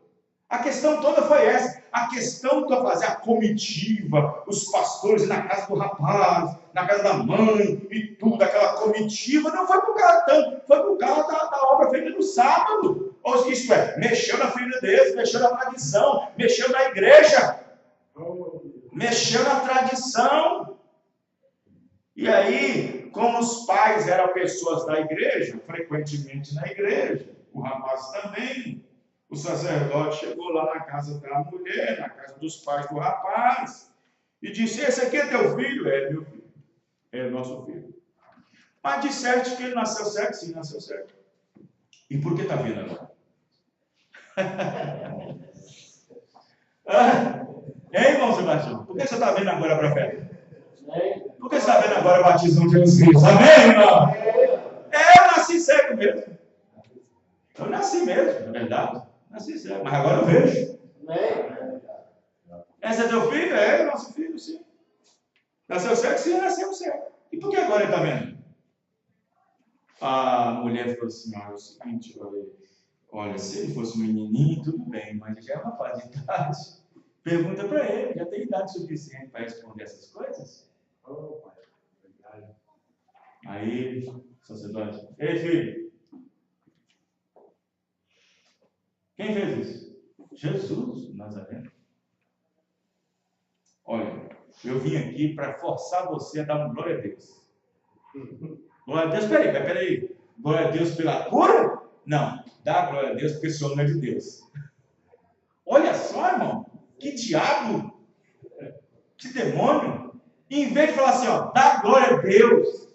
Speaker 1: A questão toda foi essa. A questão de fazer a comitiva, os pastores na casa do rapaz, na casa da mãe e tudo, aquela comitiva, não foi por causa tanto, foi por causa da obra feita no sábado. Ou isto é, mexeu na família deles, mexeu na tradição, mexeu na igreja, mexeu na tradição. E aí, como os pais eram pessoas da igreja, frequentemente na igreja, o rapaz também, o sacerdote chegou lá na casa da mulher, na casa dos pais do rapaz, e disse, esse aqui é teu filho? É, meu filho. É nosso filho. Mas disseste que ele nasceu cego? Sim, nasceu cego. E por que está vindo agora? Hein, irmão Sebastião? Por que você está vindo agora para a festa? Por que você está vendo agora o batismo de Jesus Cristo? Amém, irmão? Eu nasci cego mesmo. Eu nasci mesmo, é verdade. Nasci cego, mas agora eu vejo. Esse é teu filho? É, nosso filho, sim. Nasceu cego? Sim, nasceu cego. E por que agora ele está vendo? A mulher falou assim, olha, é o seguinte, olha, se ele fosse um menininho, tudo bem, mas já é uma fase de idade. Pergunta para ele, já tem idade suficiente para responder essas coisas? Aí, sacerdote, ei filho, quem fez isso? Jesus, Nazareno. Olha, eu vim aqui para forçar você a dar um glória a Deus. Glória a Deus, peraí. Glória a Deus pela cura? Não, dá glória a Deus porque o Senhor não é de Deus. Olha só, irmão. Que diabo? Que demônio? E em vez de falar assim, ó, dá glória a Deus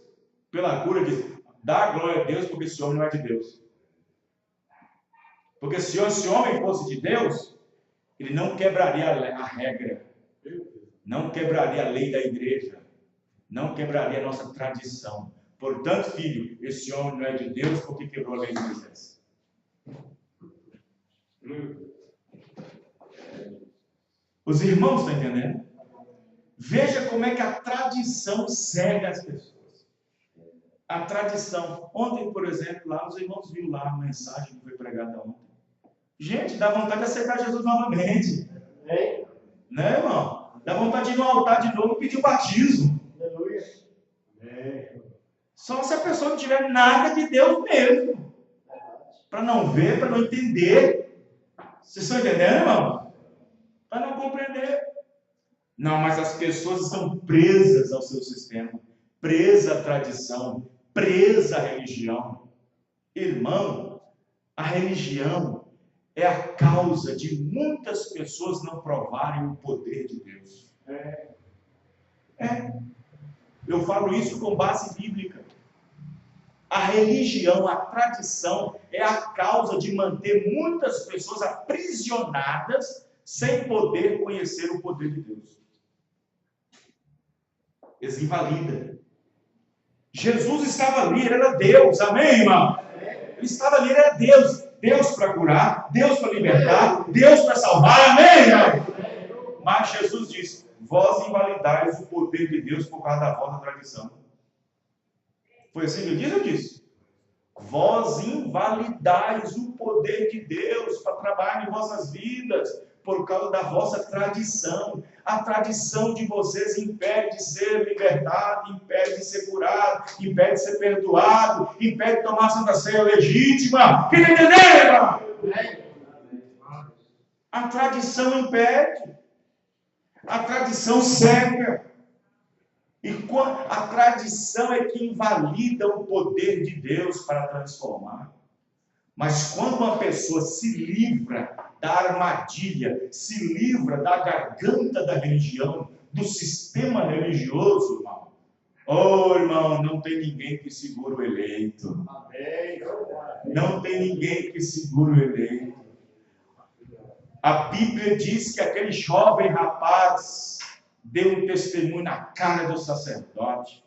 Speaker 1: pela cura, diz, dá glória a Deus porque esse homem não é de Deus. Porque se esse homem fosse de Deus, ele não quebraria a regra, não quebraria a lei da igreja, não quebraria a nossa tradição. Portanto, filho, esse homem não é de Deus porque quebrou a lei de Moisés. Os irmãos estão entendendo? Veja como é que a tradição cega as pessoas. A tradição. Ontem, por exemplo, lá os irmãos viram lá a mensagem que foi pregada ontem. Gente, dá vontade de aceitar Jesus novamente. Né, irmão? Dá vontade de ir no altar de novo e pedir o batismo. Só se a pessoa não tiver nada de Deus mesmo. Para não ver, para não entender. Vocês estão entendendo, irmão? Para não compreender. Não, mas as pessoas estão presas ao seu sistema. Presas à tradição. Presas à religião. Irmão, a religião é a causa de muitas pessoas não provarem o poder de Deus. Eu falo isso com base bíblica. A religião, a tradição é a causa de manter muitas pessoas aprisionadas sem poder conhecer o poder de Deus. Eles invalidam. Jesus estava ali, ele era Deus, amém, irmão? Ele estava ali, ele era Deus. Deus para curar, Deus para libertar, Deus para salvar, amém, irmão? Mas Jesus disse, vós invalidais o poder de Deus por causa da vossa tradição. Foi assim que ele disse ou disse? Vós invalidais o poder de Deus para trabalhar em vossas vidas por causa da vossa tradição. A tradição de vocês impede de ser libertado, impede de ser curado, impede de ser perdoado, impede de tomar a Santa Ceia legítima. Quem entendeu, irmão? A tradição impede. A tradição cega. E a tradição é que invalida o poder de Deus para transformar. Mas quando uma pessoa se livra da armadilha, se livra da garganta da religião, do sistema religioso, irmão. Oh, irmão, não tem ninguém que segura o eleito. Não tem ninguém que segura o eleito. A Bíblia diz que aquele jovem rapaz deu um testemunho na cara do sacerdote.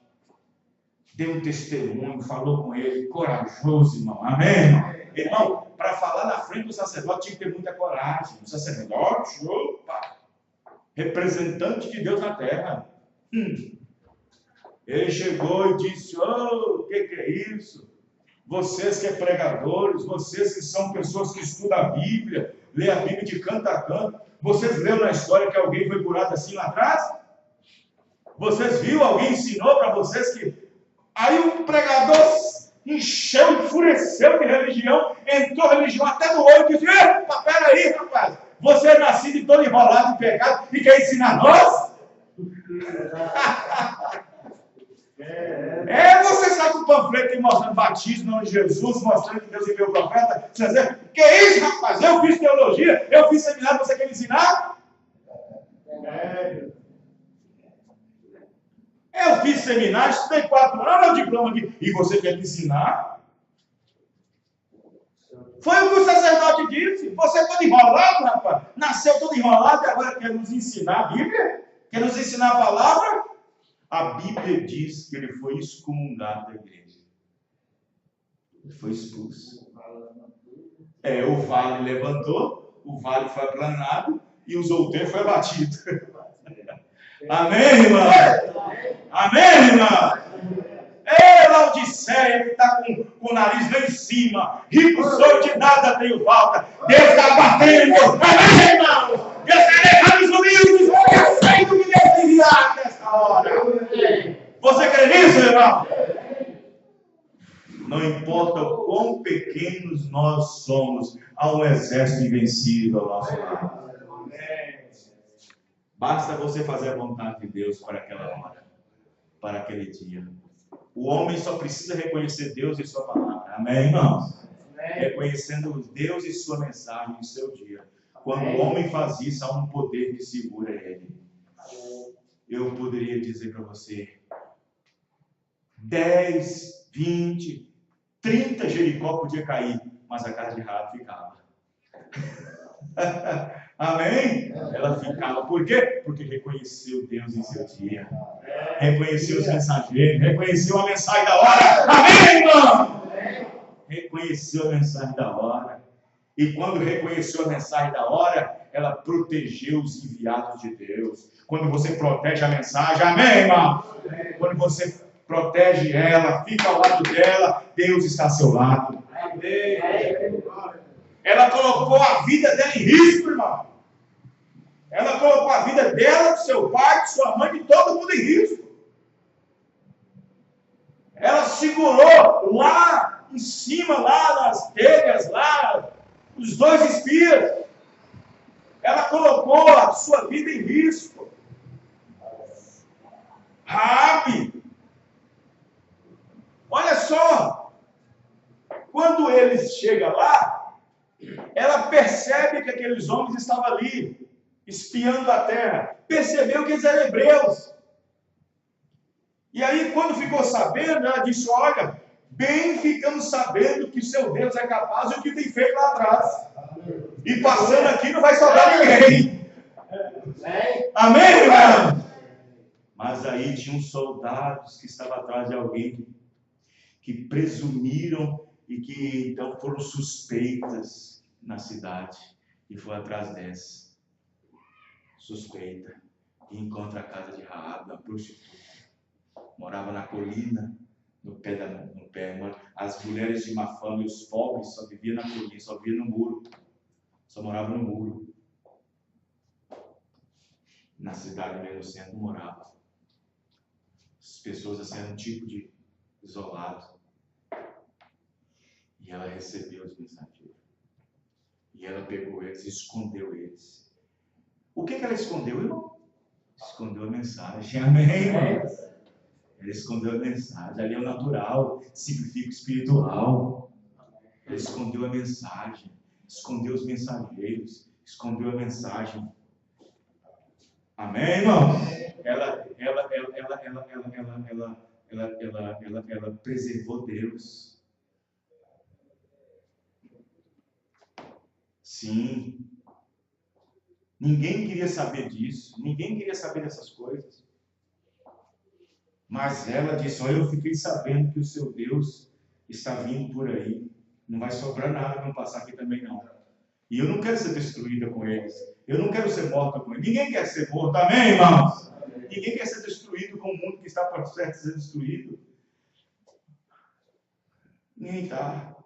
Speaker 1: Deu um testemunho, falou com ele, corajoso, irmão. Amém, irmão? Irmão, para falar na frente do sacerdote tinha que ter muita coragem. O sacerdote, opa, representante de Deus na terra. Ele chegou e disse, o que é isso? Vocês que é pregadores, vocês que são pessoas que estudam a Bíblia, lê a Bíblia de canto a canto, vocês leram na história que alguém foi curado assim lá atrás? Vocês viram, alguém ensinou para vocês que... Aí o pregador encheu, enfureceu de religião, entrou religião até no olho e disse, epa, peraí, rapaz, você é nascido e todo enrolado de pecado e quer ensinar nós? Você sabe o panfleto que mostrando batismo, não de Jesus, mostrando que Deus enviou o profeta, você diz, que isso, rapaz, eu fiz teologia, eu fiz seminário, você quer me ensinar? Eu fiz seminário, estudei 4 anos, meu diploma aqui, e você quer me ensinar? Foi o que o sacerdote disse, você é todo enrolado, rapaz, nasceu todo enrolado e agora quer nos ensinar a Bíblia? Quer nos ensinar a palavra? A Bíblia diz que ele foi excomungado da igreja. Ele foi expulso. O vale levantou, o vale foi aplanado e o solteiro foi abatido. Amém, irmão? Amém, irmão? Laodiceia, que está com o nariz lá em cima, rico sou, de nada tenho falta. Deus está batendo. Amém, irmão? Deus está levando os humildes. Eu sei do que Deus enviar nessa hora. Você crê nisso, irmão? Não importa o quão pequenos nós somos, há um exército invencível ao nosso lado. Basta você fazer a vontade de Deus para aquela hora, para aquele dia. O homem só precisa reconhecer Deus e sua palavra. Amém, irmãos? Reconhecendo Deus e sua mensagem em seu dia. Quando o homem faz isso, há um poder que segura ele. Eu poderia dizer para você, 10, 20, 30 Jericó podia cair, mas a casa de Raabe ficava. Amém? Ela ficava. Por quê? Porque reconheceu Deus em seu dia. Reconheceu os mensageiros. Reconheceu a mensagem da hora. Amém, irmão? Reconheceu a mensagem da hora. E quando reconheceu a mensagem da hora, ela protegeu os enviados de Deus. Quando você protege a mensagem, amém, irmão? Quando você protege ela, fica ao lado dela, Deus está ao seu lado. Ela colocou a vida dela em risco, irmão. Ela colocou a vida dela, do seu pai, de sua mãe, de todo mundo em risco. Ela segurou lá em cima, lá nas telhas, lá, os 2 espias. Ela colocou a sua vida em risco. Raabe. Olha só. Quando eles chegam lá, ela percebe que aqueles homens estavam ali, espiando a terra. Percebeu que eles eram hebreus. E aí, quando ficou sabendo, ela disse, olha, bem ficamos sabendo que o seu Deus é capaz do que tem feito lá atrás. E passando aqui não vai sobrar ninguém. Amém, irmão? Mas aí tinha uns soldados que estavam atrás de alguém que presumiram e que então foram suspeitas na cidade. E foi atrás dessa suspeita. E encontra a casa de Raabe, uma prostituta. Morava na colina, no pé. As mulheres de má fama e os pobres só viviam na colina, só viviam no muro. Só moravam no muro. Na cidade mesmo, no centro, não morava. As pessoas assim eram um tipo de isolado. E ela recebeu os mensageiros. E ela pegou eles e escondeu eles. O que ela escondeu, irmão? Escondeu a mensagem. Amém, irmão? Ela escondeu a mensagem. Ali é o natural, significa espiritual. Ela escondeu a mensagem. Escondeu os mensageiros. Escondeu a mensagem. Amém, irmão? Ela preservou Deus. Sim. Ninguém queria saber disso. Ninguém queria saber dessas coisas. Mas ela disse, olha, eu fiquei sabendo que o seu Deus está vindo por aí. Não vai sobrar nada para não passar aqui também, não. E eu não quero ser destruída com eles. Eu não quero ser morta com eles. Ninguém quer ser morto, amém, irmãos? Ninguém quer ser destruído com o mundo que está para certo de ser destruído. Ninguém está.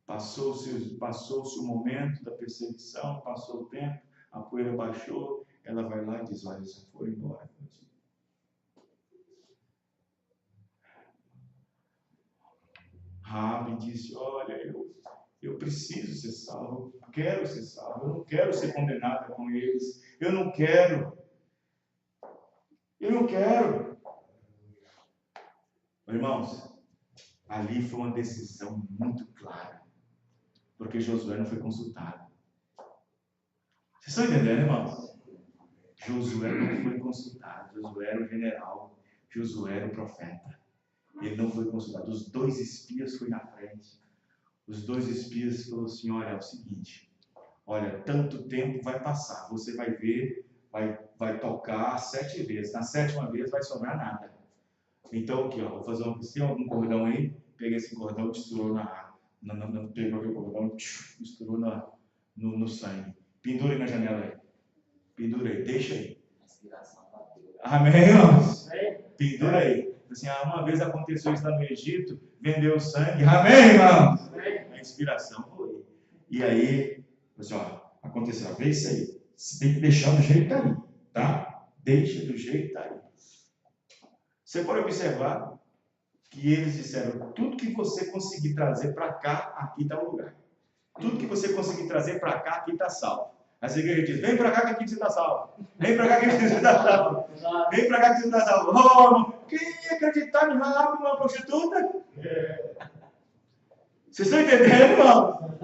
Speaker 1: Passou-se o momento da perseguição, passou o tempo, a poeira baixou, ela vai lá e diz, olha, já foram embora. Raabe disse, olha, eu preciso ser salvo, eu quero ser salvo, eu não quero ser condenada com eles, eu não quero. Irmãos, ali foi uma decisão muito clara, porque Josué não foi consultado. Vocês estão entendendo, irmãos? Josué não foi consultado, Josué era o general, Josué era o profeta. Ele não foi consultado. Os 2 espias foram na frente. Os 2 espias falaram assim, olha, é o seguinte, olha, tanto tempo vai passar, você vai ver, vai tocar 7 vezes, na 7ª vez vai sobrar nada. Então aqui, ó, vou fazer tem algum cordão aí? Pega esse cordão, misturou pegou aquele cordão, misturou no sangue. Pendura aí na janela aí. Pendura aí, deixa aí. Amém, irmãos? Pendura aí. Assim, uma vez aconteceu isso lá no Egito, vendeu o sangue. Amém, irmãos? A inspiração foi. E aí, assim, ó, aconteceu, vê isso aí. Você tem que deixar do jeito que está aí, tá? Deixa do jeito que está aí. Você pode observar que eles disseram, tudo que você conseguir trazer para cá, aqui está o lugar. Tudo que você conseguir trazer para cá, aqui está salvo. Aí a igreja diz, vem para cá que aqui você está salvo. Vem para cá que você está salvo. Vem para cá que você está salvo. Oh, quem ia acreditar em Raabe, uma prostituta? Vocês Vocês estão entendendo, irmão?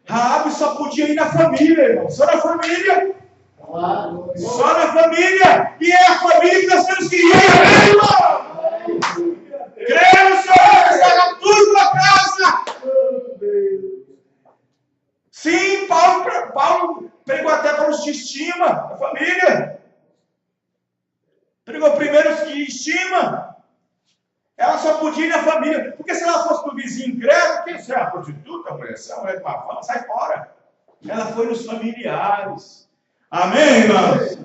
Speaker 1: Raabe só podia ir na família, irmão. Só na família. Só na família. E é a família que nós temos que ir, irmão. Creia no Senhor, estraga tudo na casa. Sim, Paulo pregou até para os de estima, a família. Pregou primeiro os que estima. Ela só podia ir na família. Porque se ela fosse para o vizinho incrédulo, quem é a prostituta, a mulher, a mulher de má fama, sai fora. Ela foi nos familiares. Amém, irmãos?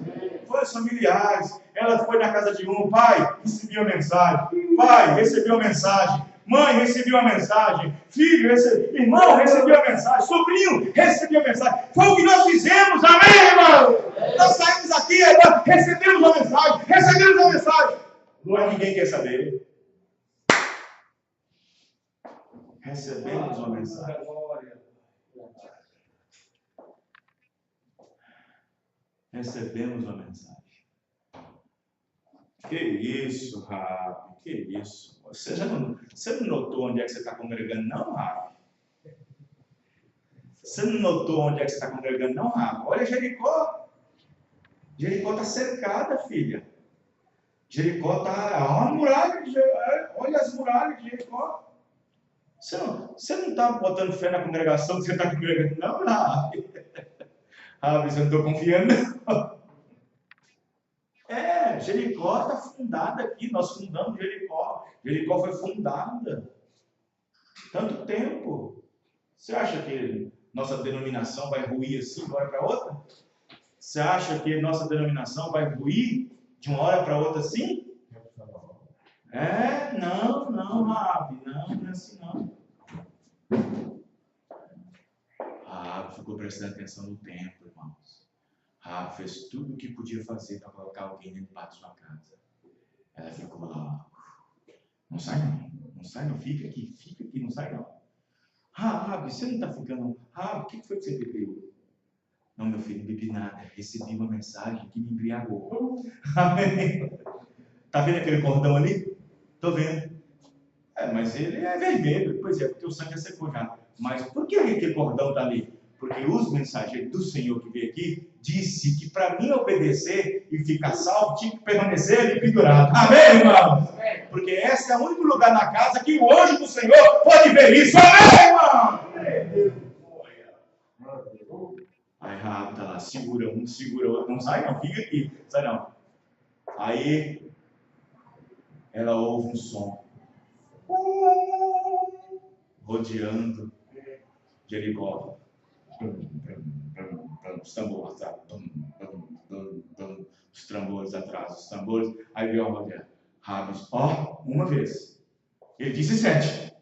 Speaker 1: Foi nos familiares. Ela foi na casa de um. Pai, recebi a mensagem. Pai, recebi a mensagem. Mãe, recebi uma mensagem. Filho, irmão, recebi a mensagem. Sobrinho, recebi a mensagem. Foi o que nós fizemos. Amém, irmão? Nós saímos aqui, irmão, recebemos a mensagem. Recebemos a mensagem. Mas ninguém quer saber. Recebemos uma mensagem. Recebemos uma mensagem. Que isso, Rabi? Que isso? Você não notou onde é que você está congregando, não, Rabi? Você não notou onde é que você está congregando, não, Rabi? Olha Jericó. Jericó está cercada, filha. Jericó está... Olha as muralhas de Jericó. Você não está botando fé na congregação que você está congregando, não, Rabi? Rabi, você não estou confiando, não. Jericó está fundada aqui, nós fundamos Jericó. Jericó foi fundada. Tanto tempo. Você acha que nossa denominação vai ruir assim de uma hora para outra? Você acha que nossa denominação vai ruir de uma hora para outra assim? Não, Rabi, não é assim não. Rabi ficou prestando atenção no tempo, irmãos. Rabi fez tudo o que podia fazer para colocar alguém dentro da sua casa. Ela ficou lá. Não sai não, fica aqui, não sai não. Rabi, você não está ficando... Rabi, o que foi que você bebeu? Não, meu filho, não bebi nada. Recebi uma mensagem que me embriagou. Amém. Tá vendo aquele cordão ali? Tô vendo. Mas ele é vermelho. Pois é, porque o sangue já secou já. Mas por que aquele cordão está ali? Porque os mensageiros do Senhor que veio aqui disse que para mim obedecer e ficar salvo, tinha que permanecer ali pendurado. Amém, irmão? Porque esse é o único lugar na casa que o anjo do Senhor pode ver isso. Amém, irmão? Aí Rabi está lá, segura outro. Não sai não, fica aqui. Sai não. Aí ela ouve um som. Rodeando Jericó. Os tambores atrás. Os tambores atrás. Os tambores. Aí veio a mulher. Rabi, uma vez. Ele disse 7.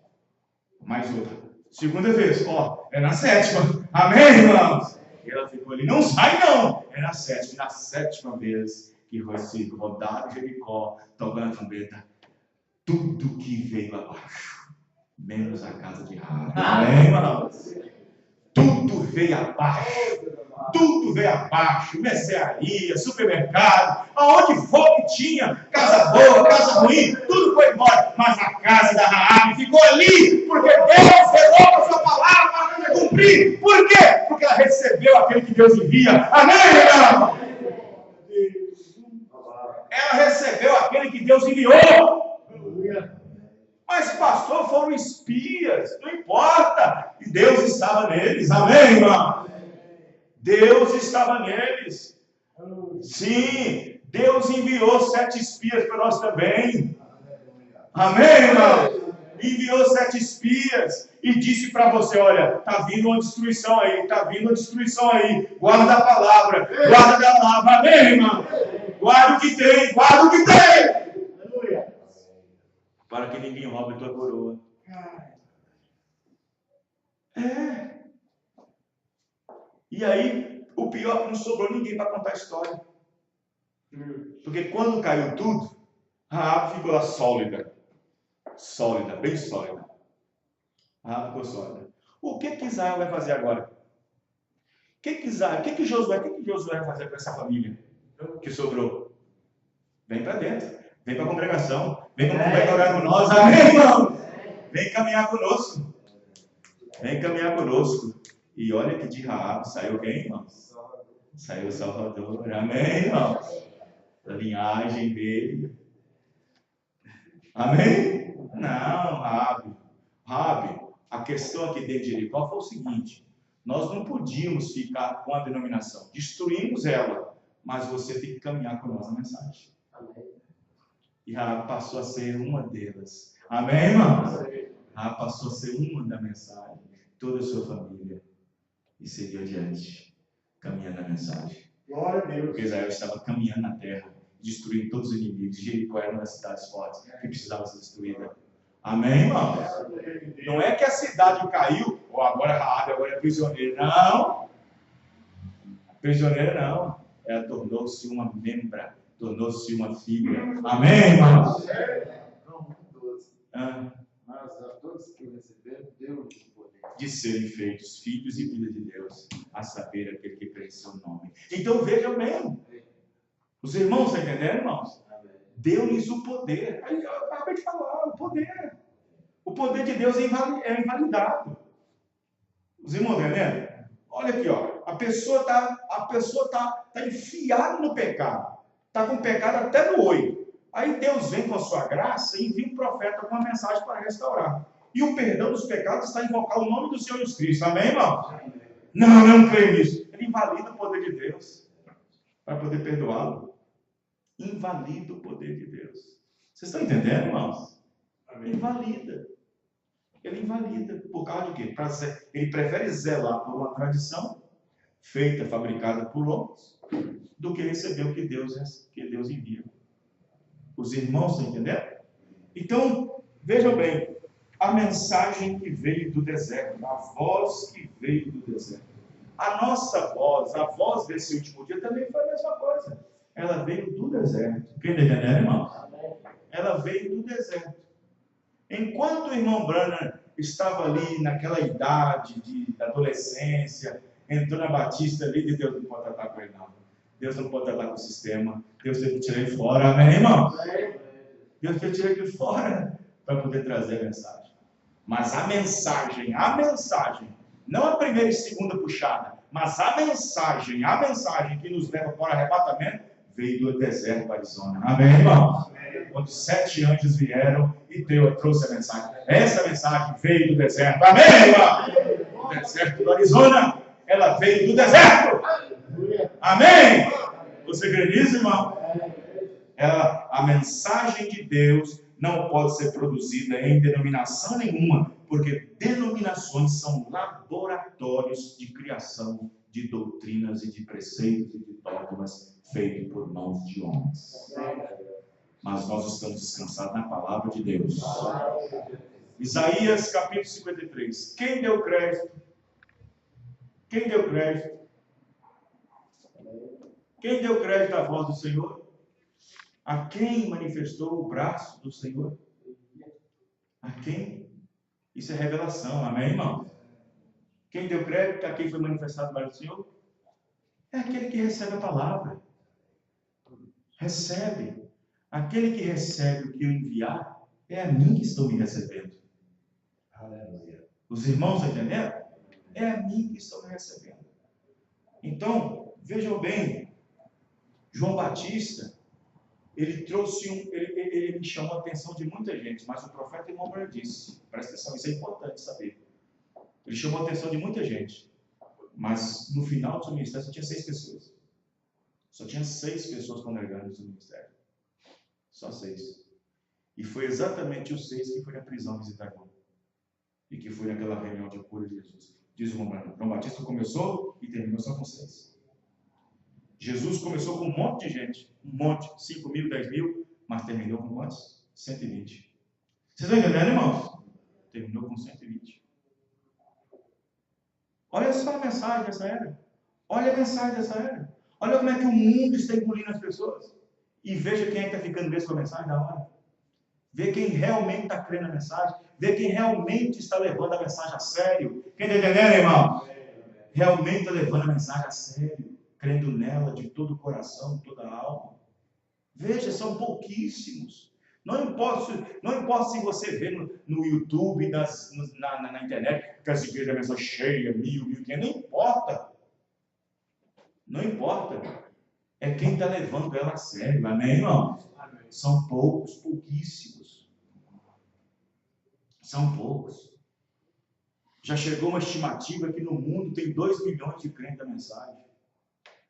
Speaker 1: Mais outra. Segunda vez. É na 7ª. Amém, irmãos? E ela ficou ali. Não sai, não. É na 7ª. Na 7ª vez que foi rodado Jericó, tocando a trombeta. Tudo que veio abaixo. Menos a casa de Rabi. Amém, irmãos? Tudo veio abaixo. Tudo veio abaixo. Mercearia, supermercado, aonde for que tinha, casa boa, casa ruim, tudo foi embora. Mas a casa da Raabe ficou ali, porque Deus velou a sua palavra para cumprir. Por quê? Porque ela recebeu aquele que Deus envia. Amém, irmão? Ela recebeu aquele que Deus enviou. Mas, pastor, foram espias, não importa. E Deus estava neles, amém, irmão? Deus estava neles. Sim, Deus enviou 7 espias para nós também. Amém, irmão? Enviou 7 espias e disse para você, olha, está vindo uma destruição aí, está vindo uma destruição aí. Guarda a palavra, guarda a palavra, amém, irmão? Guarda o que tem, guarda o que tem. Para que ninguém roube a tua coroa. E aí, o pior é que não sobrou ninguém para contar a história. Porque quando caiu tudo, a Raabe ficou lá sólida. Sólida, bem sólida. A Raabe ficou sólida. O que Israel vai fazer agora? O que Josué vai fazer com essa família que sobrou? Vem para dentro. Vem para a congregação. Vem orar com nós. Amém, irmão? Vem caminhar conosco. Vem caminhar conosco. E olha que de Raabe saiu quem, irmãos? Saiu o Salvador. Amém, irmãos? Da linhagem dele. Amém? Não, Raabe, a questão aqui dentro de Jericó foi o seguinte: nós não podíamos ficar com a denominação, destruímos ela, mas você tem que caminhar com a nossa mensagem. Amém. E Raabe passou a ser uma delas. Amém, irmãos? Raabe passou a ser uma da mensagem, toda a sua família, e seguiu adiante, caminhando a mensagem. Glória a Deus. Porque Israel estava caminhando na terra, destruindo todos os inimigos. Jericó era uma das cidades fortes que precisava ser destruída. Amém, irmãos? Não é que a cidade caiu, ou agora Raabe, agora é prisioneira. Não. Prisioneira não. Ela tornou-se uma membra, tornou-se uma filha. Amém, irmãos?
Speaker 2: Não, muito doce. Mas a todos que receberam, Deus o poder
Speaker 1: de serem feitos filhos e filhas de Deus, a saber aquele que preenche seu nome. Então vejam bem. Os irmãos estão entendendo, irmãos? Deu-lhes o poder. Aí eu acabei de falar, o poder. O poder de Deus é invalidado. Os irmãos estão entendendo? Olha aqui, ó. A pessoa tá enfiada no pecado. Está com o pecado até no olho. Aí Deus vem com a sua graça e envia um profeta com uma mensagem para restaurar. E o perdão dos pecados está em invocar o nome do Senhor Jesus Cristo. Amém, irmão? Não creio nisso. Ele invalida o poder de Deus para poder perdoá-lo. Invalida o poder de Deus. Vocês estão entendendo, irmãos? Invalida. Ele invalida. Por causa de quê? Ele prefere zelar por uma tradição feita, fabricada por outros, do que receber o que Deus envia. Os irmãos estão entendendo? Então, vejam bem. A mensagem que veio do deserto, a voz que veio do deserto. A nossa voz, a voz desse último dia também foi a mesma coisa. Ela veio do deserto. Quem está entendendo, irmão? Ela veio do deserto. Enquanto o irmão Branham estava ali naquela idade da adolescência, entrou na Batista ali, e Deus não pode tratar com ele, não. Deus não pode tratar com o sistema. Deus teve que tirar ele fora. Amém, irmão? Deus teve que tirar ele fora para poder trazer a mensagem. Mas a mensagem, não a primeira e segunda puxada, mas a mensagem que nos leva para o arrebatamento, veio do deserto para Arizona. Amém, irmão? Quando 7 anjos vieram e Deus trouxe a mensagem. Essa mensagem veio do deserto. Amém, irmão? Do deserto do Arizona. Ela veio do deserto. Amém? Você crê nisso, irmão? A mensagem de Deus não pode ser produzida em denominação nenhuma, porque denominações são laboratórios de criação de doutrinas e de preceitos e de dogmas feitos por mãos de homens. Mas nós estamos descansados na palavra de Deus. Isaías capítulo 53. Quem deu crédito? Quem deu crédito? Quem deu crédito à voz do Senhor? A quem manifestou o braço do Senhor? A quem? Isso é revelação, amém, irmão? Quem deu crédito a quem foi manifestado o braço do Senhor? É aquele que recebe a palavra. Recebe. Aquele que recebe o que eu enviar, é a mim que estão me recebendo. Aleluia. Os irmãos estão entendendo? É a mim que estão me recebendo. Então, vejam bem, João Batista, ele chamou a atenção de muita gente, mas o profeta Moisés disse, presta atenção, isso é importante saber. Ele chamou a atenção de muita gente, mas no final do seu ministério só tinha 6 pessoas. Só tinha 6 pessoas congregando no seu ministério. Só 6. E foi exatamente os 6 que foi na prisão visitar João. E que foi naquela reunião de cura de Jesus. Diz o João Batista começou e terminou só com 6. Jesus começou com um monte de gente. Um monte. 5 mil, 10 mil. Mas terminou com quantos? 120. Vocês estão entendendo, irmãos? Terminou com 120. Olha só a mensagem dessa era. Olha a mensagem dessa era. Olha como é que o mundo está engolindo as pessoas. E veja quem é que está ficando mesmo com a mensagem da hora. Vê quem realmente está crendo na mensagem. Vê quem realmente está levando a mensagem a sério. Quem está entendendo, irmão? Realmente está levando a mensagem a sério. Crendo nela de todo o coração, de toda a alma. Veja, são pouquíssimos. Não importa se você vê no YouTube, na internet, que as igrejas são cheias, 1.000, 1.500, não importa. Não importa. É quem está levando ela a sério. Amém, irmão? São poucos, pouquíssimos. São poucos. Já chegou uma estimativa que no mundo tem 2 milhões de crentes da mensagem.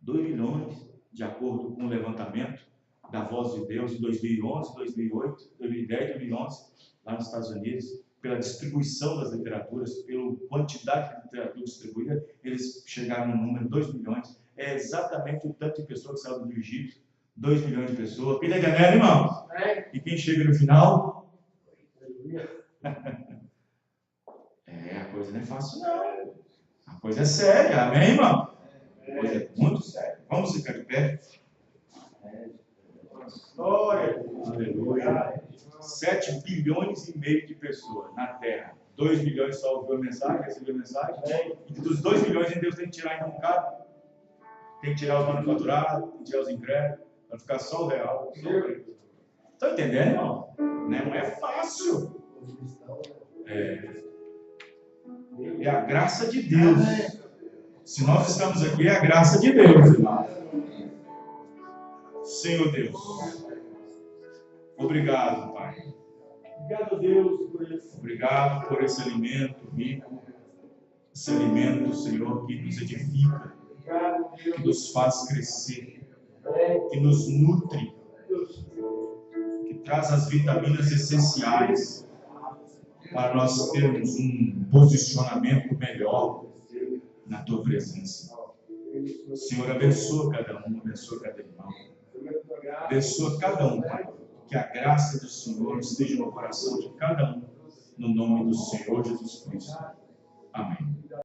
Speaker 1: 2 milhões, de acordo com o levantamento da Voz de Deus em 2011, 2008, 2010, 2011, lá nos Estados Unidos, pela distribuição das literaturas, pela quantidade de literatura distribuída, eles chegaram no número de 2 milhões. É exatamente o tanto de pessoas que saíram do Egito, 2 milhões de pessoas. Quem está entendendo, irmão? E quem chega no final? A coisa não é fácil, não. A coisa é séria, amém, irmão? A coisa é muito séria. Vamos ficar de pé? Glória! Aleluia! 7 bilhões e meio de pessoas na Terra. 2 milhões só ouviu a mensagem, recebeu a mensagem. E dos 2 milhões, Deus tem que tirar ainda um bocado. Tem que tirar os manufaturados, tem que tirar os incrédulos, para ficar só o real. Estão entendendo, irmão? Não é fácil. É a graça de Deus. Se nós estamos aqui, é a graça de Deus, irmão. Senhor Deus. Obrigado, Pai. Obrigado, Deus, por isso. Obrigado por esse alimento rico. Esse alimento, Senhor, que nos edifica, que nos faz crescer, que nos nutre, que traz as vitaminas essenciais para nós termos um posicionamento melhor na Tua presença. Senhor, abençoa cada um, abençoa cada irmão. Abençoa cada um, Pai. Que a graça do Senhor esteja no coração de cada um, no nome do Senhor Jesus Cristo. Amém.